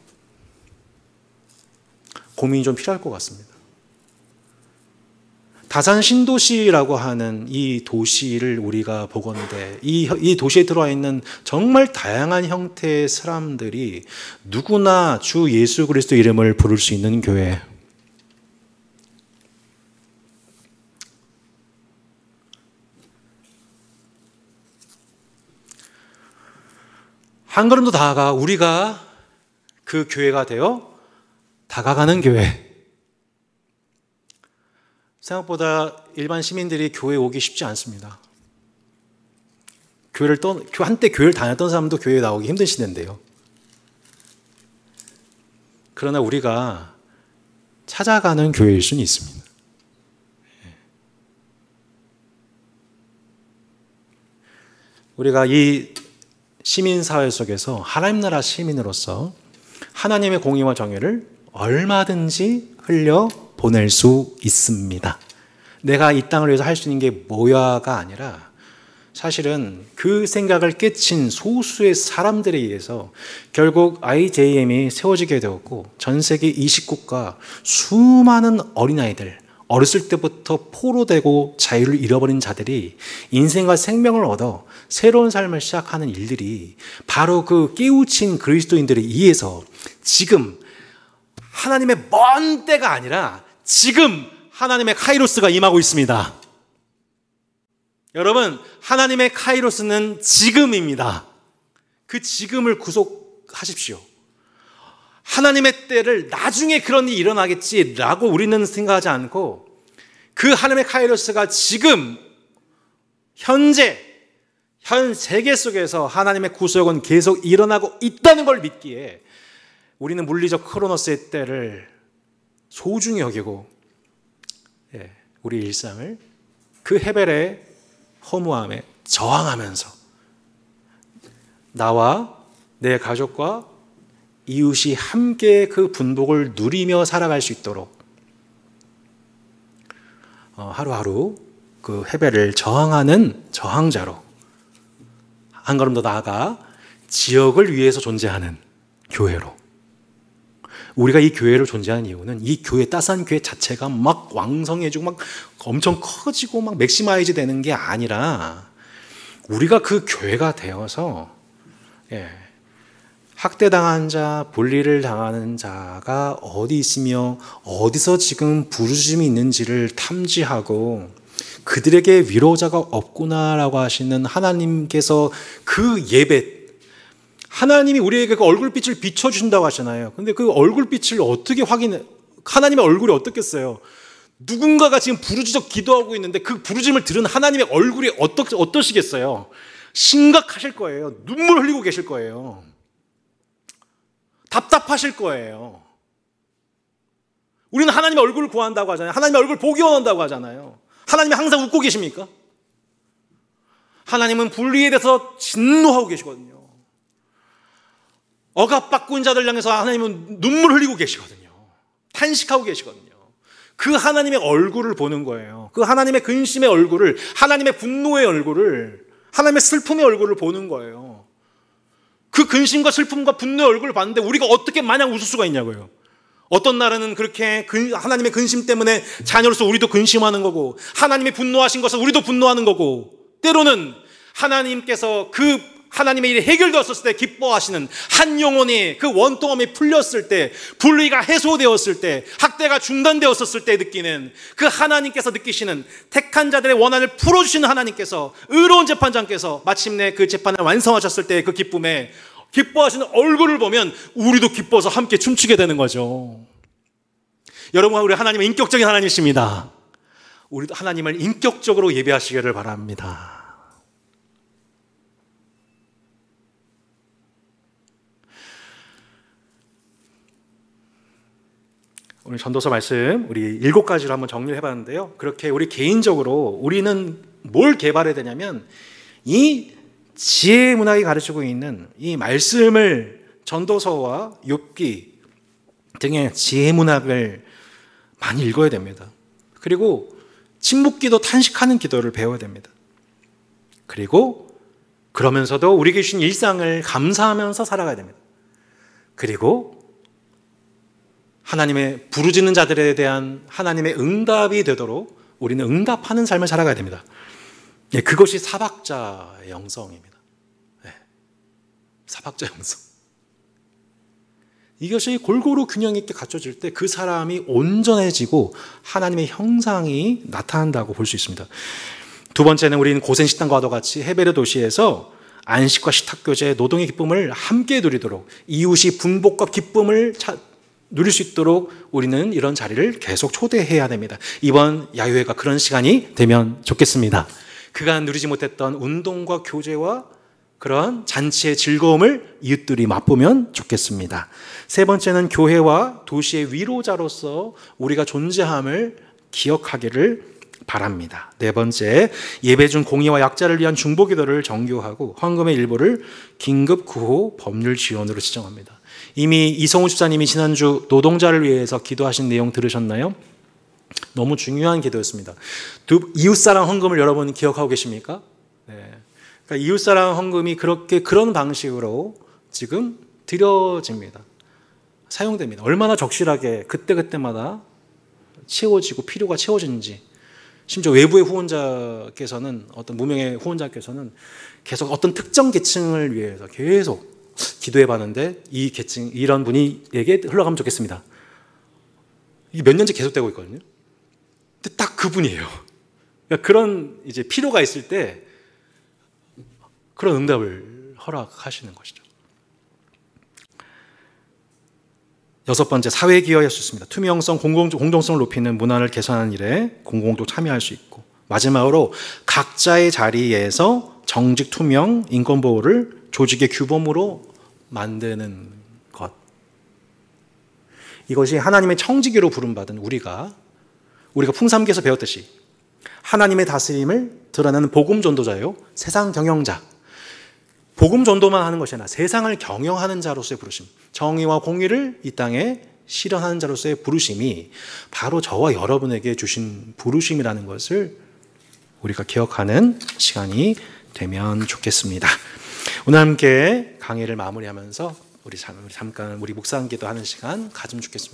고민이 좀 필요할 것 같습니다. 다산 신도시라고 하는 이 도시를 우리가 보건대 이 도시에 들어와 있는 정말 다양한 형태의 사람들이 누구나 주 예수 그리스도 이름을 부를 수 있는 교회, 한 걸음 더 나아가 우리가 그 교회가 되어 다가가는 교회. 생각보다 일반 시민들이 교회에 오기 쉽지 않습니다. 한때 교회를 다녔던 사람도 교회에 나오기 힘든 시대인데요. 그러나 우리가 찾아가는 교회일 수는 있습니다. 우리가 이 시민사회 속에서 하나님 나라 시민으로서 하나님의 공의와 정의를 얼마든지 흘려 보낼 수 있습니다. 내가 이 땅을 위해서 할 수 있는 게 뭐야가 아니라 사실은 그 생각을 깨친 소수의 사람들에 의해서 결국 IJM이 세워지게 되었고 전 세계 20국가 수많은 어린아이들, 어렸을 때부터 포로되고 자유를 잃어버린 자들이 인생과 생명을 얻어 새로운 삶을 시작하는 일들이 바로 그 깨우친 그리스도인들에 의해서 지금 하나님의 먼 때가 아니라 지금 하나님의 카이로스가 임하고 있습니다. 여러분, 하나님의 카이로스는 지금입니다. 그 지금을 구속하십시오. 하나님의 때를 나중에 그런 일이 일어나겠지라고 우리는 생각하지 않고 그 하나님의 카이로스가 지금 현재 현 세계 속에서 하나님의 구속은 계속 일어나고 있다는 걸 믿기에 우리는 물리적 크로노스의 때를 소중히 여기고 우리 일상을 그 헤벨의 허무함에 저항하면서 나와 내 가족과 이웃이 함께 그 분복을 누리며 살아갈 수 있도록 하루하루 그 패배를 저항하는 저항자로 한 걸음 더 나아가 지역을 위해서 존재하는 교회로 우리가 이 교회로 존재하는 이유는 이 교회 따스한 교회 자체가 막 왕성해지고 막 엄청 커지고 막 맥시마이즈 되는 게 아니라 우리가 그 교회가 되어서 학대당한 자, 분리를 당하는 자가 어디 있으며 어디서 지금 부르짖음이 있는지를 탐지하고 그들에게 위로자가 없구나라고 하시는 하나님께서 그 예배 하나님이 우리에게 그 얼굴빛을 비춰주신다고 하잖아요. 근데 그 얼굴빛을 어떻게 하나님의 얼굴이 어떻겠어요? 누군가가 지금 부르짖어 기도하고 있는데 그 부르짖음을 들은 하나님의 얼굴이 어떠시겠어요? 심각하실 거예요. 눈물 흘리고 계실 거예요. 답답하실 거예요. 우리는 하나님의 얼굴을 구한다고 하잖아요. 하나님의 얼굴 보기 원한다고 하잖아요. 하나님이 항상 웃고 계십니까? 하나님은 분리에 대해서 진노하고 계시거든요. 억압받고 있는 자들 향해서 하나님은 눈물 흘리고 계시거든요. 탄식하고 계시거든요. 그 하나님의 얼굴을 보는 거예요. 그 하나님의 근심의 얼굴을, 하나님의 분노의 얼굴을, 하나님의 슬픔의 얼굴을 보는 거예요. 그 근심과 슬픔과 분노의 얼굴을 봤는데 우리가 어떻게 마냥 웃을 수가 있냐고요. 어떤 날은 그렇게 하나님의 근심 때문에 자녀로서 우리도 근심하는 거고, 하나님이 분노하신 것을 우리도 분노하는 거고, 때로는 하나님께서 그 하나님의 일이 해결되었을 때 기뻐하시는 한 영혼이 그 원통함이 풀렸을 때, 분리가 해소되었을 때, 학대가 중단되었을 때 느끼는 그 하나님께서 느끼시는 택한 자들의 원한을 풀어주시는 하나님께서, 의로운 재판장께서 마침내 그 재판을 완성하셨을 때 그 기쁨에 기뻐하시는 얼굴을 보면 우리도 기뻐서 함께 춤추게 되는 거죠. 여러분, 우리 하나님은 인격적인 하나님이십니다. 우리도 하나님을 인격적으로 예배하시기를 바랍니다. 오늘 전도서 말씀 우리 7가지로 한번 정리를 해봤는데요. 그렇게 우리 개인적으로 우리는 뭘 개발해야 되냐면 이 지혜 문학이 가르치고 있는 이 말씀을 전도서와 욥기 등의 지혜 문학을 많이 읽어야 됩니다. 그리고 침묵기도 탄식하는 기도를 배워야 됩니다. 그리고 그러면서도 우리에게 주신 일상을 감사하면서 살아가야 됩니다. 그리고 하나님의 부르짖는 자들에 대한 하나님의 응답이 되도록 우리는 응답하는 삶을 살아가야 됩니다. 그것이 사박자의 영성입니다. 사박자 영성. 이것이 골고루 균형 있게 갖춰질 때 그 사람이 온전해지고 하나님의 형상이 나타난다고 볼 수 있습니다. 두 번째는 우리는 고센식당과도 같이 헤베르 도시에서 안식과 식탁교제, 노동의 기쁨을 함께 누리도록, 이웃이 분복과 기쁨을 누릴 수 있도록 우리는 이런 자리를 계속 초대해야 됩니다. 이번 야유회가 그런 시간이 되면 좋겠습니다. 그간 누리지 못했던 운동과 교제와 그런 잔치의 즐거움을 이웃들이 맛보면 좋겠습니다. 세 번째는 교회와 도시의 위로자로서 우리가 존재함을 기억하기를 바랍니다. 네 번째, 예배 중 공의와 약자를 위한 중보기도를 정교하고 헌금의 일부를 긴급 구호 법률 지원으로 지정합니다. 이미 이성우 집사님이 지난주 노동자를 위해서 기도하신 내용 들으셨나요? 너무 중요한 기도였습니다. 이웃사랑 헌금을 여러분 기억하고 계십니까? 네. 그러니까 이웃사랑 헌금이 그런 방식으로 지금 드려집니다. 사용됩니다. 얼마나 적실하게 그때그때마다 채워지고 필요가 채워지는지. 심지어 외부의 후원자께서는, 어떤 무명의 후원자께서는 계속 어떤 특정 계층을 위해서 계속 기도해 봤는데 이 계층, 이런 분에게 흘러가면 좋겠습니다. 이게 몇 년째 계속되고 있거든요. 근데 딱 그분이에요. 그러니까 그런 이제 필요가 있을 때 그런 응답을 허락하시는 것이죠. 여섯 번째, 사회기여할 수 있습니다. 투명성, 공정성을 높이는 문화를 개선하는 일에 공공도 참여할 수 있고, 마지막으로 각자의 자리에서 정직, 투명, 인권보호를 조직의 규범으로 만드는 것. 이것이 하나님의 청지기로 부름받은 우리가 풍삼기에서 배웠듯이 하나님의 다스림을 드러내는 복음 전도자요, 세상 경영자. 복음 전도만 하는 것이 아니라 세상을 경영하는 자로서의 부르심, 정의와 공의를 이 땅에 실현하는 자로서의 부르심이 바로 저와 여러분에게 주신 부르심이라는 것을 우리가 기억하는 시간이 되면 좋겠습니다. 오늘 함께 강의를 마무리하면서 우리 잠깐 우리 묵상 기도하는 시간 가지면 좋겠습니다.